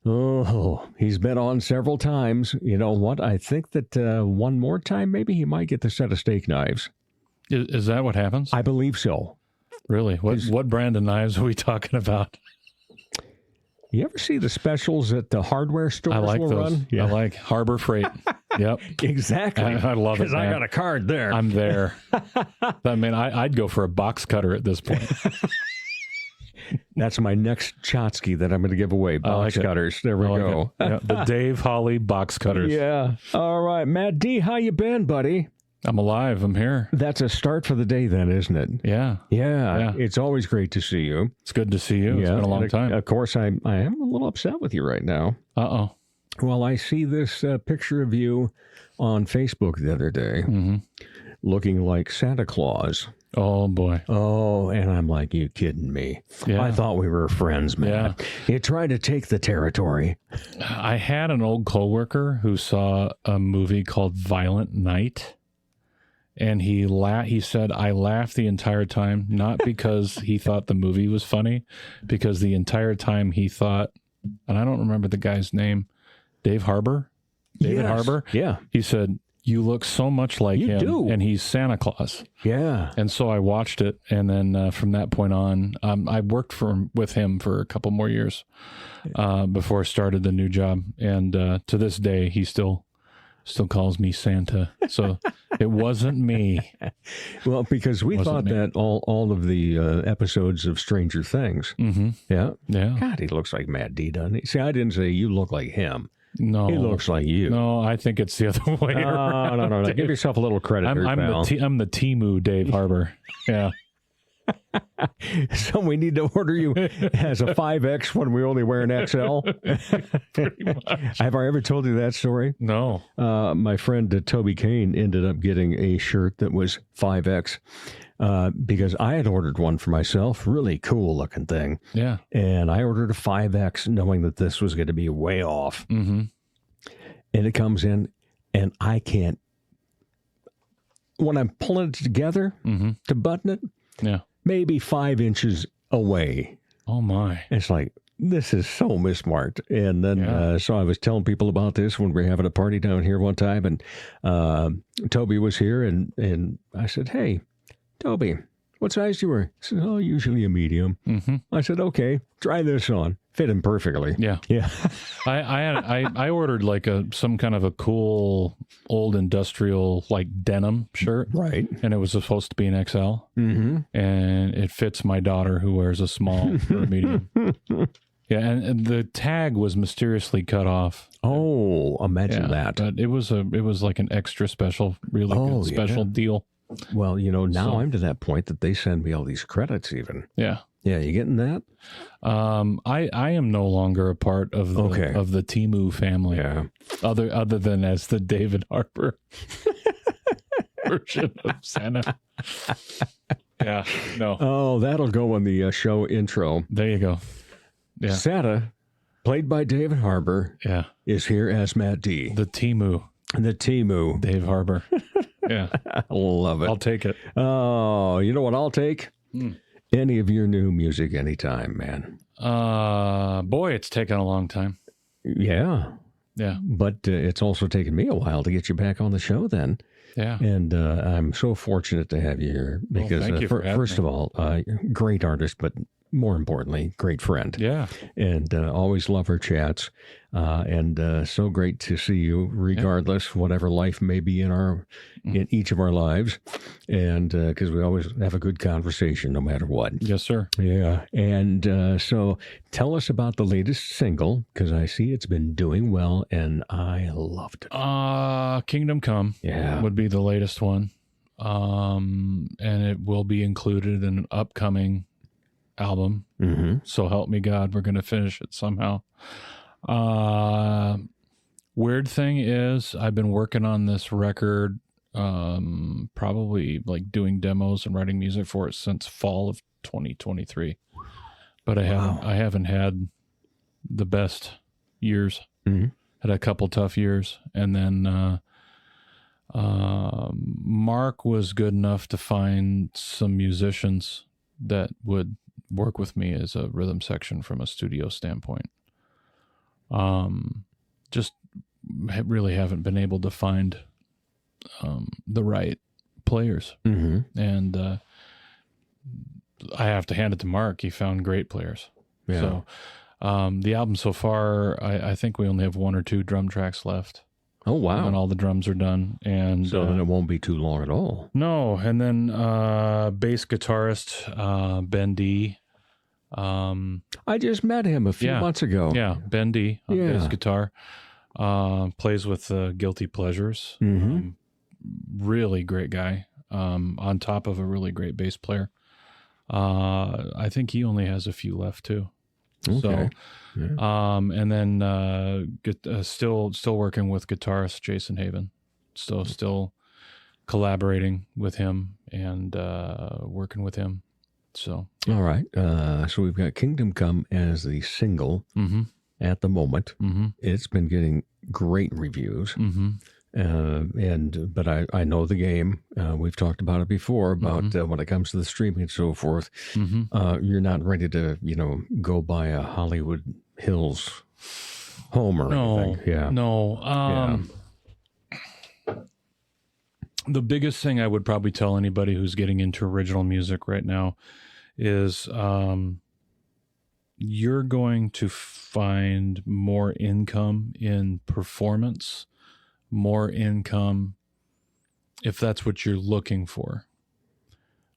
Oh, he's been on several times. You know what? I think that one more time, maybe he might get the set of steak knives. Is that what happens? I believe so. Really? What brand of knives are we talking about? You ever see the specials at the hardware stores? I like will those. Run? Yeah. I like Harbor Freight. Yep. Exactly. I love it, because I man. got a card there. I'm there. I mean, I'd go for a box cutter at this point. That's my next Chotsky that I'm going to give away. Box cutters. There we go. Yeah, the Dave Holly box cutters. Yeah. All right. Matt D., how you been, buddy? I'm alive. I'm here. That's a start for the day then, isn't it? Yeah. Yeah. It's always great to see you. It's good to see you. It's been a long time. Of course, I am a little upset with you right now. Uh-oh. Well, I see this picture of you on Facebook the other day looking like Santa Claus. Oh, boy. Oh, and I'm like, you kidding me? Yeah. I thought we were friends, man. Yeah. You tried to take the territory. I had an old coworker who saw a movie called Violent Night, and he said, I laughed the entire time, not because he thought the movie was funny, because the entire time he thought, and I don't remember the guy's name, David Harbour? Yeah. He said, you look so much like him, do. and he's Santa Claus. Yeah. And so I watched it, and then from that point on, I worked with him for a couple more years before I started the new job. And to this day, he still calls me Santa. So it wasn't me. Well, because we thought that all of the episodes of Stranger Things. Mm-hmm. Yeah. Yeah. God, he looks like Matt D, doesn't he? See, I didn't say you look like him. No. He looks like you. No, I think it's the other way around. No. Give yourself a little credit. I'm the Temu Dave Harbour. Yeah. So we need to order you as a 5X when we only wear an XL. Pretty much. Have I ever told you that story? No. My friend Toby Kane ended up getting a shirt that was 5X because I had ordered one for myself. Really cool looking thing. Yeah. And I ordered a 5X knowing that this was going to be way off. Mm-hmm. And it comes in and I can't, when I'm pulling it together to button it, yeah, maybe 5 inches away. Oh, my. It's like, this is so mismarked. And then, so I was telling people about this when we were having a party down here one time, and Toby was here, and I said, hey, Toby, what size do you wear? He said, oh, usually a medium. Mm-hmm. I said, okay, try this on. Fit him perfectly. Yeah. Yeah. I ordered like some kind of a cool old industrial like denim shirt. Right. And it was supposed to be an XL. Mm-hmm. And it fits my daughter who wears a small or a medium. Yeah, and the tag was mysteriously cut off. Oh, imagine that. But it was like an extra special, really good special deal. Well, now I'm to that point that they send me all these credits even. Yeah. Yeah, you getting that? I am no longer a part of the Temu family. Yeah. Other than as the David Harbour version of Santa. Yeah. No. Oh, that'll go on the show intro. There you go. Yeah. Santa, played by David Harbour, is here as Matt D. The Temu. The Temu. Dave Harbour. Yeah. I love it. I'll take it. Oh, you know what I'll take? Any of your new music anytime, man. Boy, it's taken a long time. Yeah. Yeah. But it's also taken me a while to get you back on the show then. Yeah. And I'm so fortunate to have you here because, thank you for having first me. of all, great artist, but more importantly, great friend. Yeah. And always love our chats. And so great to see you, regardless, whatever life may be in each of our lives. And because we always have a good conversation no matter what. Yes, sir. Yeah. And so tell us about the latest single, because I see it's been doing well and I loved it. Kingdom Come would be the latest one. And it will be included in an upcoming album. Mm-hmm. So help me God, we're going to finish it somehow. Weird thing is I've been working on this record, probably like doing demos and writing music for it since fall of 2023, but I haven't had the best years. Mm-hmm. Had a couple tough years. And then, Mark was good enough to find some musicians that would work with me as a rhythm section from a studio standpoint. Just really haven't been able to find the right players. Mm-hmm. And I have to hand it to Mark. He found great players. Yeah. So the album so far, I think we only have 1 or 2 drum tracks left. Oh, wow. And all the drums are done. And so then it won't be too long at all. No. And then bass guitarist Ben D. I just met him a few months ago. Yeah, Ben D on bass guitar. Plays with Guilty Pleasures. Mm-hmm. Really great guy. On top of a really great bass player. I think he only has a few left too. Okay. So, and then still working with guitarist Jason Haven. So still collaborating with him and working with him. So all right. So we've got Kingdom Come as the single at the moment. Mm-hmm. It's been getting great reviews. Mm-hmm. But I know the game. We've talked about it before about when it comes to the streaming and so forth. Mm-hmm. You're not ready to, go buy a Hollywood Hills home or anything. Yeah. No. The biggest thing I would probably tell anybody who's getting into original music right now is you're going to find more income in performance, more income if that's what you're looking for,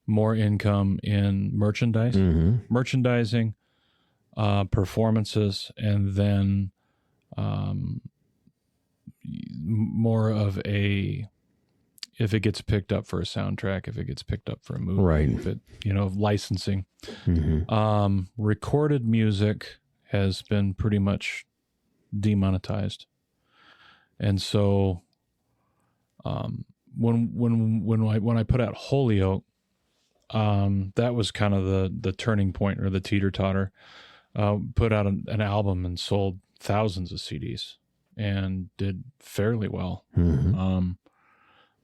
more income in merchandising, performances, and then more of a, if it gets picked up for a soundtrack, if it gets picked up for a movie, right? If it, licensing. Mm-hmm. Recorded music has been pretty much demonetized, and so when I put out Holyoke, that was kind of the turning point or the teeter-totter. Put out an album and sold thousands of CDs and did fairly well. Mm-hmm.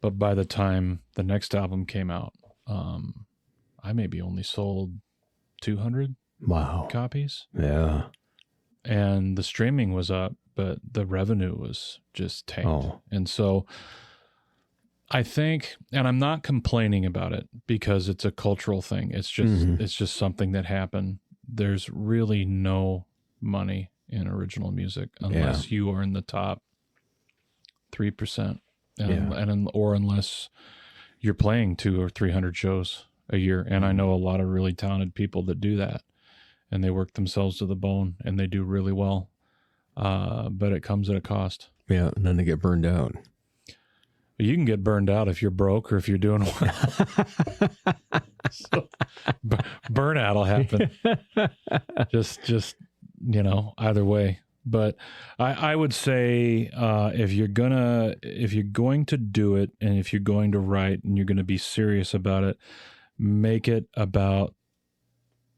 But by the time the next album came out, I maybe only sold 200 copies. Yeah. And the streaming was up, but the revenue was just tanked. Oh. And so I think, and I'm not complaining about it because it's a cultural thing. It's just something that happened. There's really no money in original music unless you are in the top 3%. Or unless you're playing 200 or 300 shows a year. And I know a lot of really talented people that do that, and they work themselves to the bone and they do really well. But it comes at a cost. Yeah. And then they get burned out. You can get burned out if you're broke or if you're doing well. So, burnout will happen. just either way. But I would say if you're going to do it, and if you're going to write and you're going to be serious about it, make it about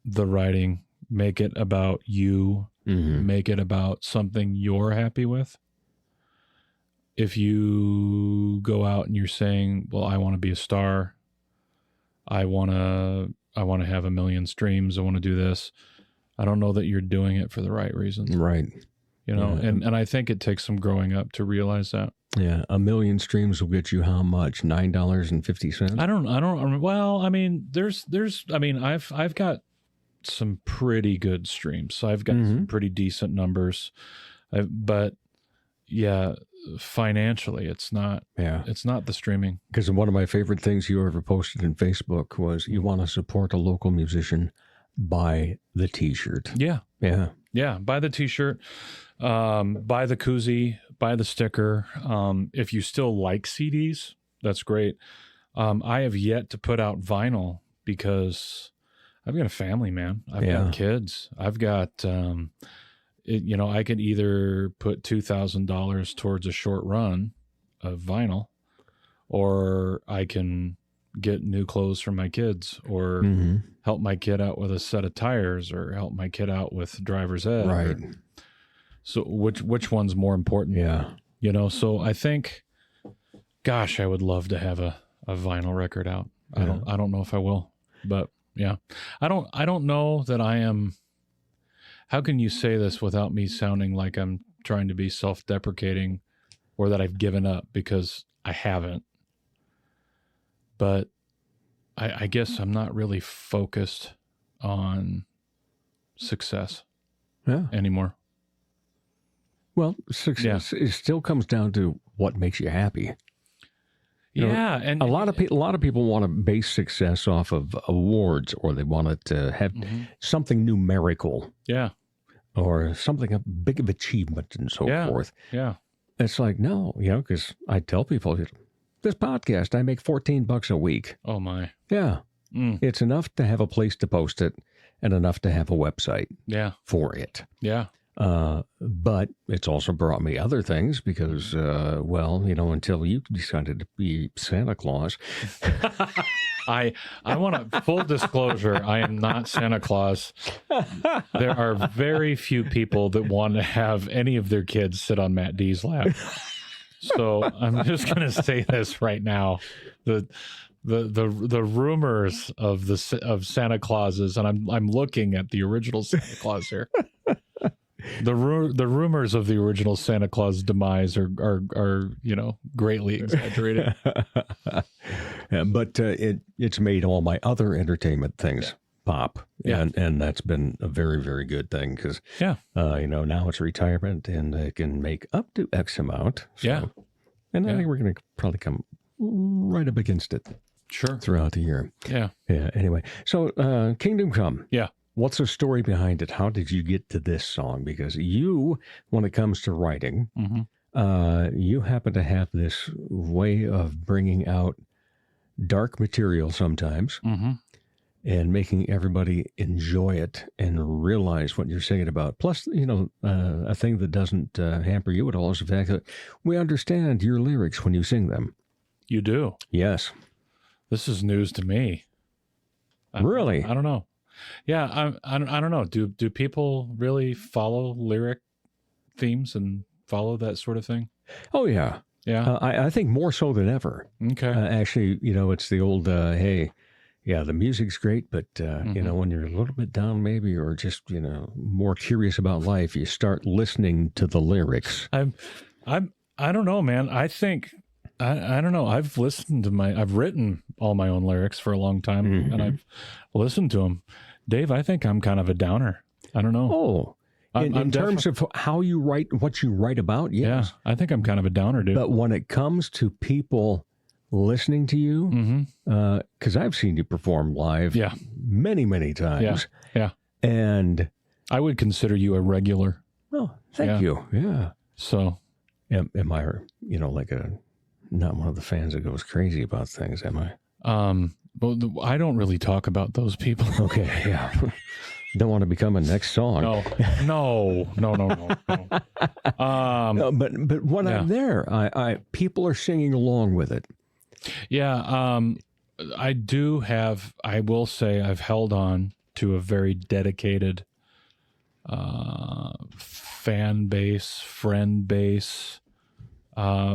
the writing, make it about you, make it about something you're happy with. If you go out and you're saying, well, I want to be a star, I want to have 1 million streams, I want to do this, I don't know that you're doing it for the right reasons. Right. you know, and I think it takes some growing up to realize that. Yeah, 1 million streams will get you how much? $9.50. I don't. Well, I mean, I've got some pretty good streams. So I've got some pretty decent numbers, but yeah, financially, it's not. Yeah, it's not the streaming. Because one of my favorite things you ever posted in Facebook was you want to support a local musician, buy the T-shirt. Yeah, yeah. Buy the T-shirt, buy the koozie, buy the sticker. If you still like CDs, that's great. I have yet to put out vinyl because I've got a family, man. I've got kids. I've got, I could either put $2,000 towards a short run of vinyl, or I can get new clothes for my kids, or help my kid out with a set of tires, or help my kid out with driver's ed. Right. So which one's more important? Yeah. You know, so I think, gosh, I would love to have a vinyl record out. Yeah. I don't know if I will, but yeah, I don't know that I am. How can you say this without me sounding like I'm trying to be self-deprecating or that I've given up? Because I haven't. But I guess I'm not really focused on success anymore. Well, success it still comes down to what makes you happy. And a lot of people want to base success off of awards, or they want it to have something numerical. Yeah. Or something a big of achievement and so forth. Yeah. It's like, no, because I tell people, this podcast, I make $14 a week. Oh my. Yeah. It's enough to have a place to post it and enough to have a website for it. Yeah. But it's also brought me other things because, until you decided to be Santa Claus. I want a full disclosure. I am not Santa Claus. There are very few people that want to have any of their kids sit on Matt D's lap. So I'm just going to say this right now. The rumors of Santa Clauses, and I'm looking at the original Santa Claus here. The rumors of the original Santa Claus demise are greatly exaggerated. But it's made all my other entertainment things pop, and that's been a very, very good thing because now it's retirement and it can make up to X amount. So, and I think we're going to probably come right up against it. Sure. Throughout the year. Yeah. Yeah. Anyway, so Kingdom Come. Yeah. What's the story behind it? How did you get to this song? Because you, when it comes to writing, you happen to have this way of bringing out dark material sometimes and making everybody enjoy it and realize what you're singing about. Plus, a thing that doesn't hamper you at all is the fact that we understand your lyrics when you sing them. You do? Yes. This is news to me. Really? I don't know. Yeah, I don't know. Do people really follow lyric themes and follow that sort of thing? Oh, yeah. Yeah. I think more so than ever. Okay. Actually, it's the old, hey, yeah, the music's great, but, when you're a little bit down maybe or just, more curious about life, you start listening to the lyrics. I don't know, man. I think, I don't know. I've written all my own lyrics for a long time and I've listened to them. Dave, I think I'm kind of a downer. I don't know. Oh, in terms of how you write, what you write about, yes. Yeah, I think I'm kind of a downer, dude. But when it comes to people listening to you, because I've seen you perform live many, many times. Yeah. And I would consider you a regular. Oh, thank you. Yeah. So. Am I, not one of the fans that goes crazy about things, am I? But I don't really talk about those people. Okay, yeah. Don't want to become a next song. No. But when I'm there, I people are singing along with it. Yeah, I will say I've held on to a very dedicated fan base, friend base,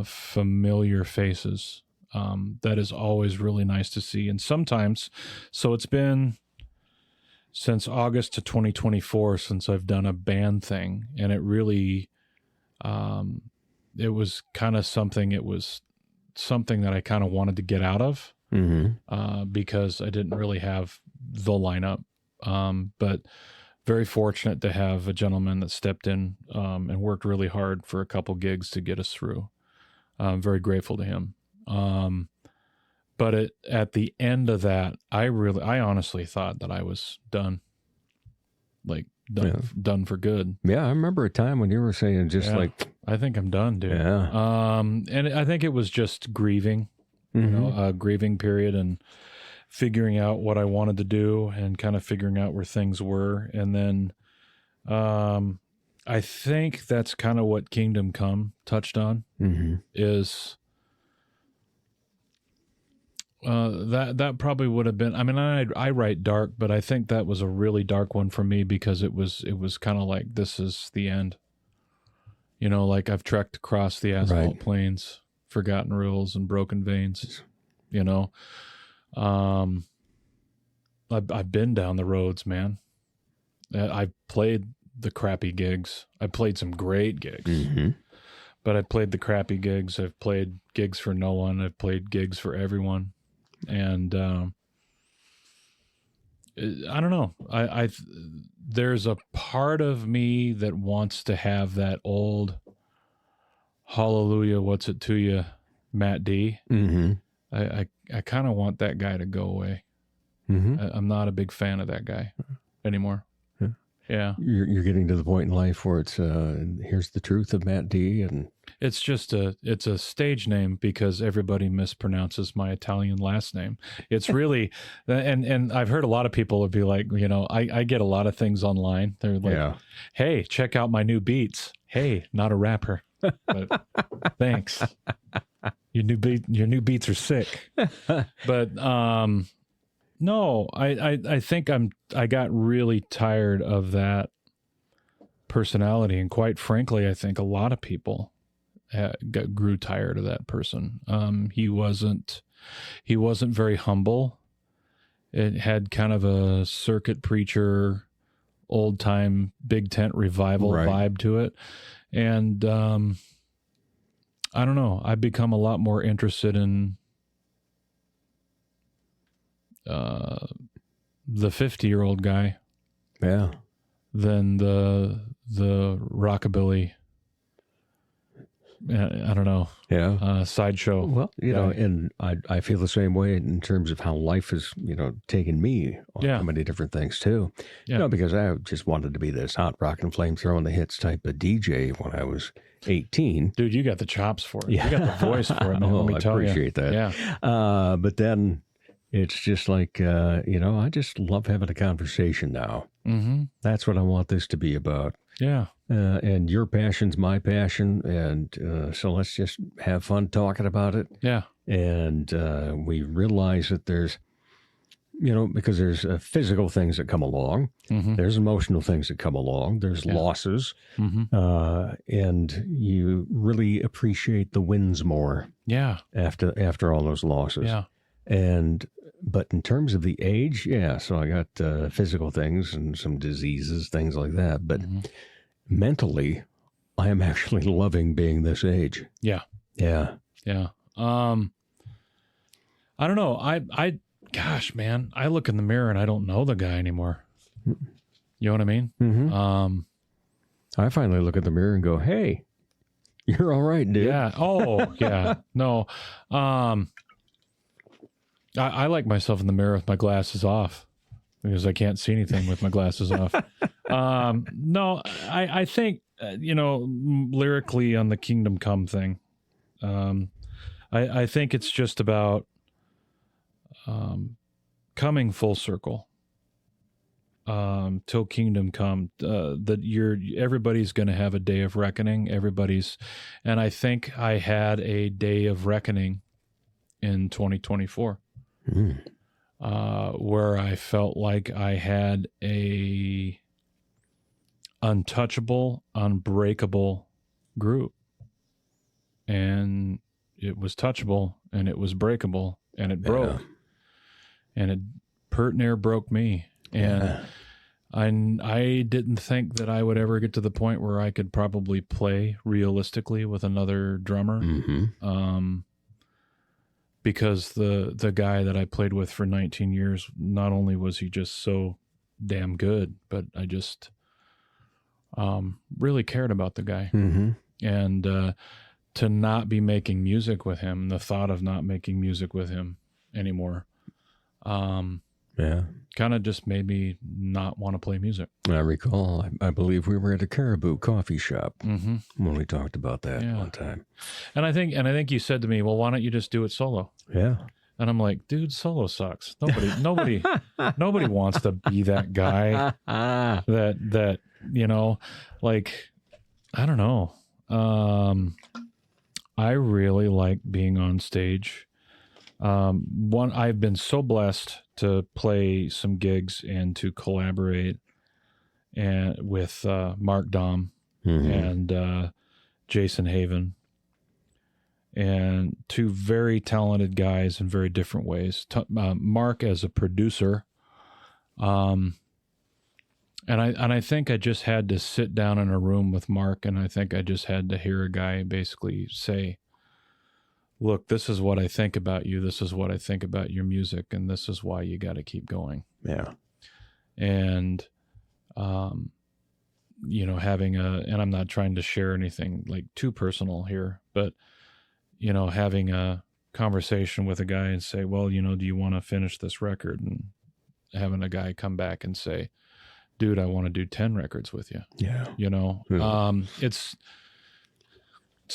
familiar faces. That is always really nice to see. And sometimes, so it's been since August to 2024 since I've done a band thing, and it really it was kind of something. It was something that I kind of wanted to get out of because I didn't really have the lineup. But very fortunate to have a gentleman that stepped in and worked really hard for a couple gigs to get us through. I'm very grateful to him. But at the end of that, I honestly thought that I was done, like done for good. Yeah, I remember a time when you were saying I think I'm done, dude. Yeah. And I think it was just grieving, you know, a grieving period and figuring out what I wanted to do and kind of figuring out where things were. And then I think that's kind of what Kingdom Come touched on is that probably would have been, I mean, I write dark, but I think that was a really dark one for me because it was kind of like, this is the end. You know, like I've trekked across the asphalt plains, forgotten rules and broken veins, you know. I've been down the roads, man. I've played the crappy gigs. I played some great gigs, but I played the crappy gigs. I've played gigs for no one. I've played gigs for everyone. And, I don't know. There's a part of me that wants to have that old hallelujah, what's it to you, Matt D. I kind of want that guy to go away. I'm not a big fan of that guy anymore. Yeah. You're getting to the point in life where it's here's the truth of Matt D. And it's just it's a stage name because everybody mispronounces my Italian last name. It's really and I've heard a lot of people would be like, you know, I get a lot of things online. They're like, hey, check out my new beats. Hey, not a rapper. But thanks. Your new beats are sick. But no, I think I got really tired of that personality, and quite frankly, I think a lot of people grew tired of that person. He wasn't very humble. It had kind of a circuit preacher, old time big tent revival vibe to it, and I don't know. I've become a lot more interested in the 50-year-old guy, than the rockabilly. I don't know. Sideshow. Well, you know, and I feel the same way in terms of how life has, you know, taken me on so many different things too. You know, because I just wanted to be this hot rock and flame throwing the hits type of DJ when I was 18. Dude, you got the chops for it. You got the voice for it, man. Let me tell you. I appreciate that. Yeah. But then it's just like, you know, I just love having a conversation now. That's what I want this to be about. Yeah. And your passion's my passion. And so let's just have fun talking about it. Yeah. And we realize that there's, you know, because there's physical things that come along. There's emotional things that come along. There's losses. And you really appreciate the wins more. Yeah. After all those losses. Yeah. But in terms of the age, so I got physical things and some diseases, things like that. But mentally, I am actually loving being this age. Yeah. Yeah. Yeah. I don't know. Gosh, man, I look in the mirror and I don't know the guy anymore. You know what I mean? I finally look at the mirror and go, hey, you're all right, dude. Yeah. Oh, yeah. No. I like myself in the mirror with my glasses off because I can't see anything with my glasses off. No, I think, you know, lyrically on the Kingdom Come thing, I think it's just about coming full circle till Kingdom Come, that everybody's going to have a day of reckoning. And I think I had a day of reckoning in 2024. Where I felt like I had a untouchable, unbreakable group, and it was touchable and it was breakable and it broke, and it pert near broke me. And I didn't think that I would ever get to the point where I could probably play realistically with another drummer. Because the guy that I played with for 19 years, not only was he just so damn good, but I just really cared about the guy. And to not be making music with him, the thought of not making music with him anymore, kind of just made me not want to play music. I recall, I believe we were at a Caribou coffee shop when we talked about that one time. And I think you said to me, well, why don't you just do it solo? Yeah. And I'm like, dude, solo sucks. Nobody wants to be that guy that, you know, like, I don't know. I really like being on stage. I've been so blessed to play some gigs and to collaborate with Mark Dom and Jason Haven, and two very talented guys in very different ways. Mark as a producer, and I think I just had to sit down in a room with Mark, and I think I just had to hear a guy basically say, look, this is what I think about you. This is what I think about your music. And this is why you got to keep going. Yeah. And, you know, and I'm not trying to share anything like too personal here, but, you know, having a conversation with a guy and say, well, you know, do you want to finish this record? And having a guy come back and say, dude, I want to do 10 records with you. Yeah. You know, it's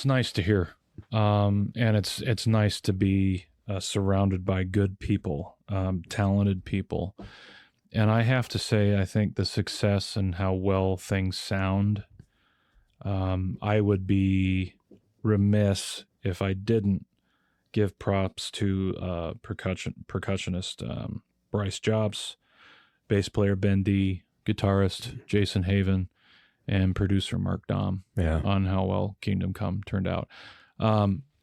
nice to hear. And it's nice to be surrounded by good people, talented people. And I have to say, I think the success and how well things sound, I would be remiss if I didn't give props to percussionist Bryce Jobs, bass player Ben D, guitarist Jason Haven, and producer Mark Dom on how well Kingdom Come turned out.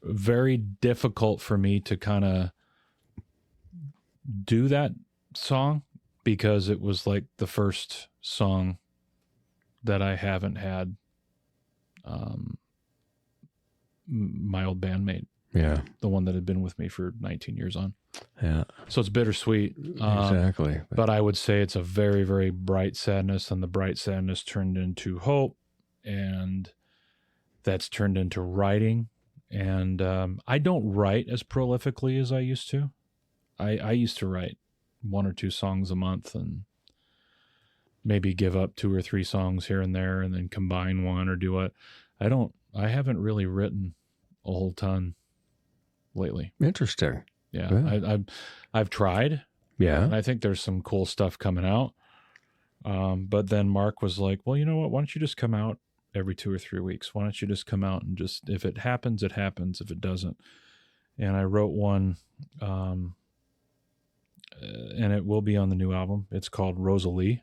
Very difficult for me to kind of do that song because it was like the first song that I haven't had my old bandmate, the one that had been with me for 19 years on. So it's bittersweet. Exactly. But I would say it's a very, very bright sadness, and the bright sadness turned into hope, and that's turned into writing. And I don't write as prolifically as I used to. I used to write 1 or 2 songs a month and maybe give up 2 or 3 songs here and there and then combine one or do what. I haven't really written a whole ton lately. Interesting. Yeah. I've tried. Yeah. And I think there's some cool stuff coming out. But then Mark was like, well, you know what? Why don't you just come out every 2 or 3 weeks? Why don't you just come out and just, if it happens, it happens. If it doesn't. And I wrote one, and it will be on the new album. It's called Rosalie.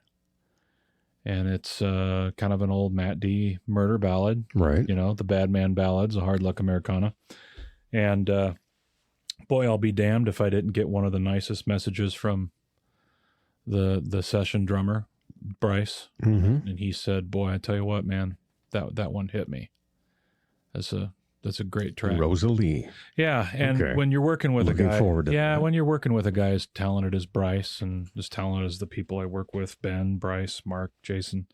And it's kind of an old Matt D murder ballad. Right. You know, the Bad Man Ballads, a Hard Luck Americana. And boy, I'll be damned if I didn't get one of the nicest messages from the session drummer, Bryce. And he said, boy, I tell you what, man, that one hit me. That's a great track. Rosalie. Yeah, and when you're working with Looking a guy, forward to that. when you're working with a guy as talented as Bryce and as talented as the people I work with, Ben, Bryce, Mark, Jason,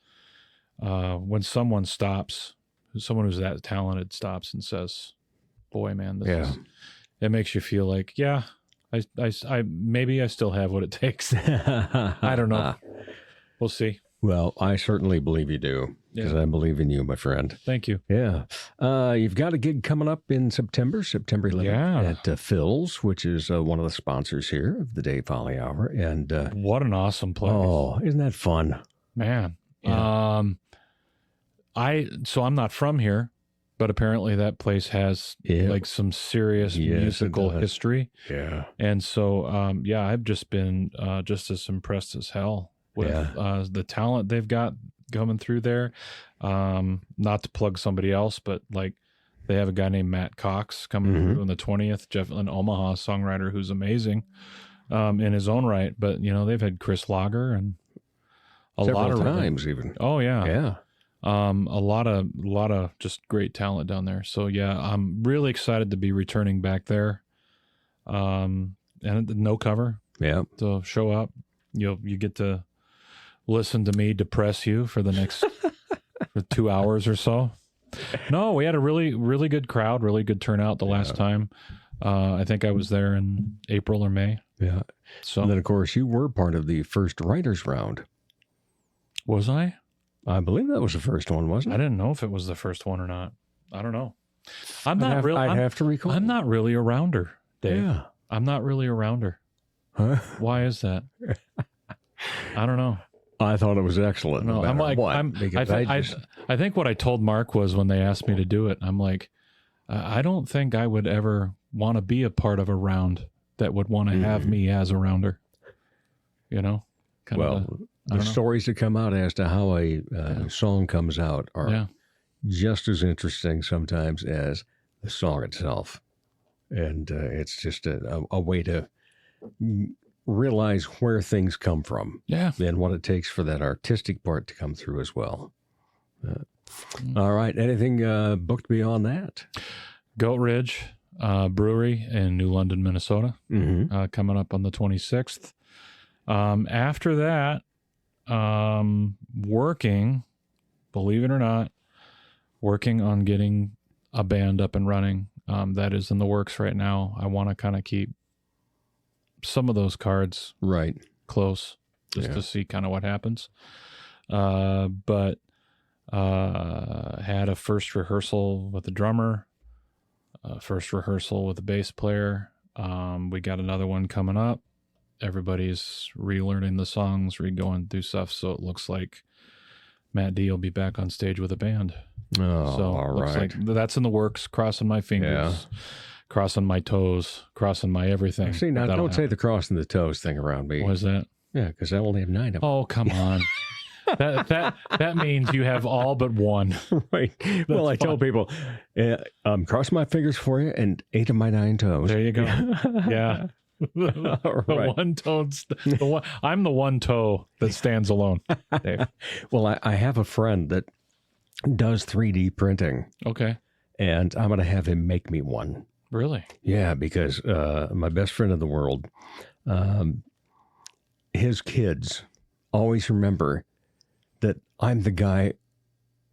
when someone who's that talented stops and says, boy, man, it makes you feel like, I maybe I still have what it takes. I don't know. We'll see. Well, I certainly believe you do, because I believe in you, my friend. Thank you. Yeah. You've got a gig coming up in September 11th at Phil's, which is one of the sponsors here of the Dave Holly Hour. And what an awesome place. Oh, isn't that fun? Man. Yeah. So I'm not from here, but apparently that place has like some serious musical history. Yeah. And so, I've just been just as impressed as hell with the talent they've got coming through there. Not to plug somebody else, but like they have a guy named Matt Cox coming through on the 20th, an Omaha songwriter who's amazing in his own right. But, you know, they've had Chris Lager and Several times even. Oh yeah. Yeah. A lot of just great talent down there. So yeah, I'm really excited to be returning back there. And no cover. Yeah. So show up. You get to listen to me depress you for the next for 2 hours or so. No, we had a really, really good crowd, really good turnout the last time. I think I was there in April or May. Yeah. So And then, of course, you were part of the first writers round. was I? I believe that was the first one, wasn't I it? didn't know if it was the first one or not. I don't know. I'm I'd have to recall. I'm not really a rounder, Dave. Yeah. I'm not really a rounder. Huh? Why is that? I don't know. I thought it was excellent. No, No I'm matter like, what, because I think what I told Mark was when they asked me to do it, I'm like, I don't think I would ever want to be a part of a round that would want to have me as a rounder. You know? The stories that come out as to how a song comes out are just as interesting sometimes as the song itself. And it's just a way to realize where things come from. Yeah. And what it takes for that artistic part to come through as well. All right. Anything booked beyond that? Goat Ridge Brewery in New London, Minnesota, coming up on the 26th. After that, working, believe it or not, working on getting a band up and running. That is in the works right now. I want to kind of keep some of those cards close just to see kind of what happens. But had a first rehearsal with the drummer, first rehearsal with the bass player. We got another one coming up. Everybody's relearning the songs, going through stuff. So it looks like Matt D will be back on stage with a band. Oh, so all looks right. like that's in the works. Crossing my fingers, crossing my toes, crossing my everything. See, now don't say the crossing the toes thing around me. What is that? Yeah, because I only have 9 of them. Oh, come on. that means you have all but one. Right. Well, I tell people, cross my fingers for you and 8 of my 9 toes. There you go. Yeah. Right. I'm the one toe that stands alone, Dave. Well, I have a friend that does 3D printing. Okay. And I'm going to have him make me one. Really? Yeah, because my best friend in the world, his kids always remember that I'm the guy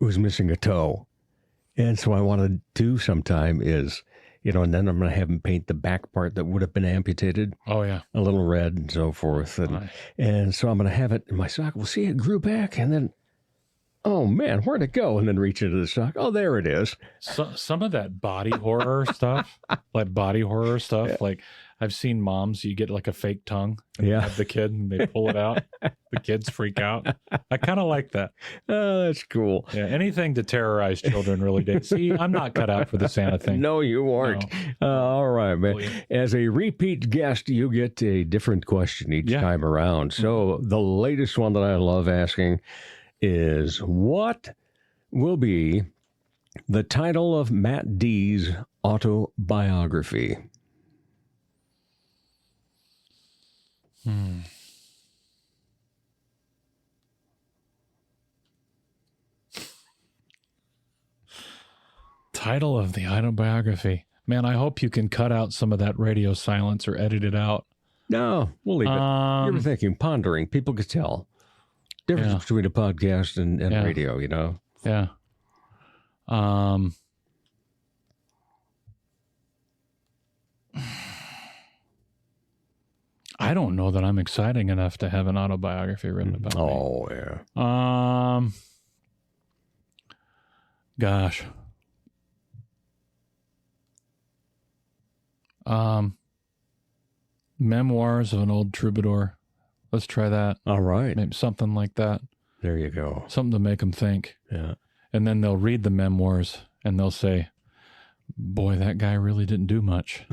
who's missing a toe. And so I want to do sometime is, and then I'm going to have him paint the back part that would have been amputated. Oh, yeah. A little red and so forth. And so I'm going to have it in my sock. Well, see, it grew back. And then, oh, man, where'd it go? And then reach into the sock. Oh, there it is. So, some of that body horror stuff, like I've seen moms, you get like a fake tongue and have the kid and they pull it out. The kids freak out. I kind of like that. Oh, that's cool. Yeah, anything to terrorize children really did. See, I'm not cut out for the Santa thing. No, you aren't. No. All right, man. As a repeat guest, you get a different question each time around. So the latest one that I love asking is, what will be the title of Matt D's autobiography? Title of the autobiography. Man, I hope you can cut out some of that radio silence or edit it out. No, we'll leave it. You were thinking, pondering. People could tell. Difference between a podcast and radio, Yeah. I don't know that I'm exciting enough to have an autobiography written about me. Oh, yeah. Gosh. Memoirs of an Old Troubadour. Let's try that. All right. Maybe something like that. There you go. Something to make them think. Yeah. And then they'll read the memoirs and they'll say, boy, that guy really didn't do much.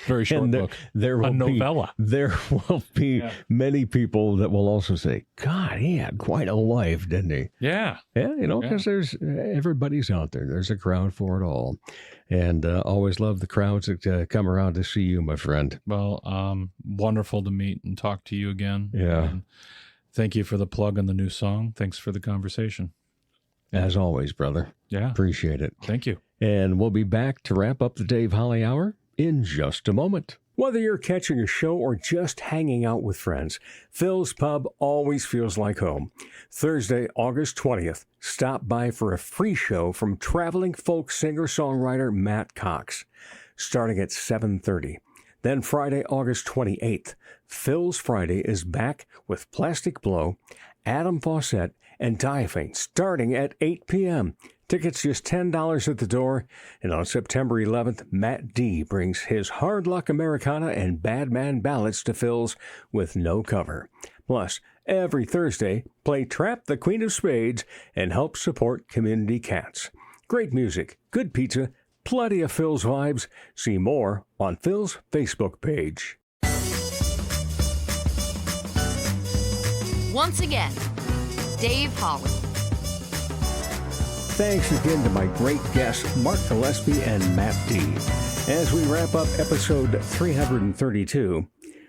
very short and book. There will a novella. There will be many people that will also say, God, he had quite a life, didn't he? Yeah. Yeah, because there's everybody's out there. There's a crowd for it all. And always love the crowds that come around to see you, my friend. Well, wonderful to meet and talk to you again. Yeah. And thank you for the plug on the new song. Thanks for the conversation. As always, brother. Yeah. Appreciate it. Thank you. And we'll be back to wrap up the Dave Holly Hour in just a moment. Whether you're catching a show or just hanging out with friends, Phil's Pub always feels like home. Thursday, August 20th, stop by for a free show from traveling folk singer-songwriter Matt Cox, starting at 7:30. Then Friday, August 28th, Phil's Friday is back with Plastic Blow, Adam Fawcett, and Diaphane, starting at 8 p.m. Tickets just $10 at the door. And on September 11th, Matt D brings his Hard Luck Americana and Bad Man Ballads to Phil's with no cover. Plus, every Thursday, play Trap the Queen of Spades and help support community cats. Great music, good pizza, plenty of Phil's vibes. See more on Phil's Facebook page. Once again, Dave Holly. Thanks again to my great guests, Mark Gillespie and Matt D. As we wrap up episode 332,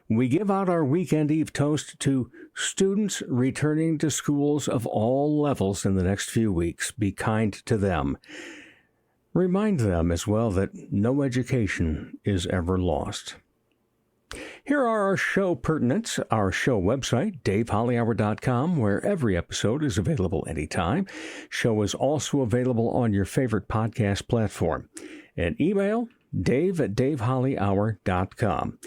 we give out our Weekend Eve toast to students returning to schools of all levels in the next few weeks. Be kind to them. Remind them as well that no education is ever lost. Here are our show pertinents, our show website, davehollyhour.com, where every episode is available anytime. Show is also available on your favorite podcast platform. And email, dave@davehollyhour.com.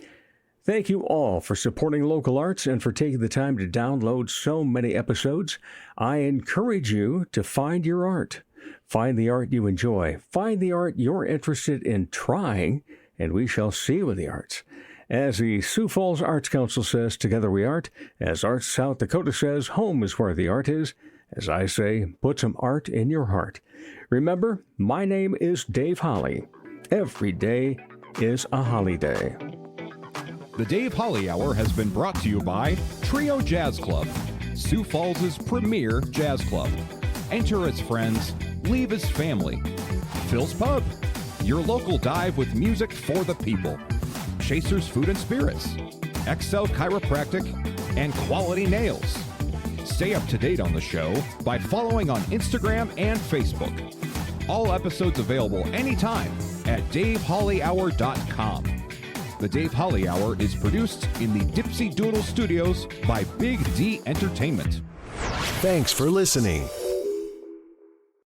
Thank you all for supporting local arts and for taking the time to download so many episodes. I encourage you to find your art. Find the art you enjoy. Find the art you're interested in trying, and we shall see you in the arts. As the Sioux Falls Arts Council says, together we art. As Arts South Dakota says, home is where the art is. As I say, put some art in your heart. Remember, my name is Dave Holly. Every day is a holiday. The Dave Holly Hour has been brought to you by Trio Jazz Club, Sioux Falls' premier jazz club. Enter as friends, leave as family. Phil's Pub, your local dive with music for the people. Chasers Food and Spirits, XL Chiropractic, and Quality Nails. Stay up to date on the show by following on Instagram and Facebook. All episodes available anytime at davehollyhour.com. The Dave Holly Hour is produced in the Dipsy Doodle Studios by Big D Entertainment. Thanks for listening.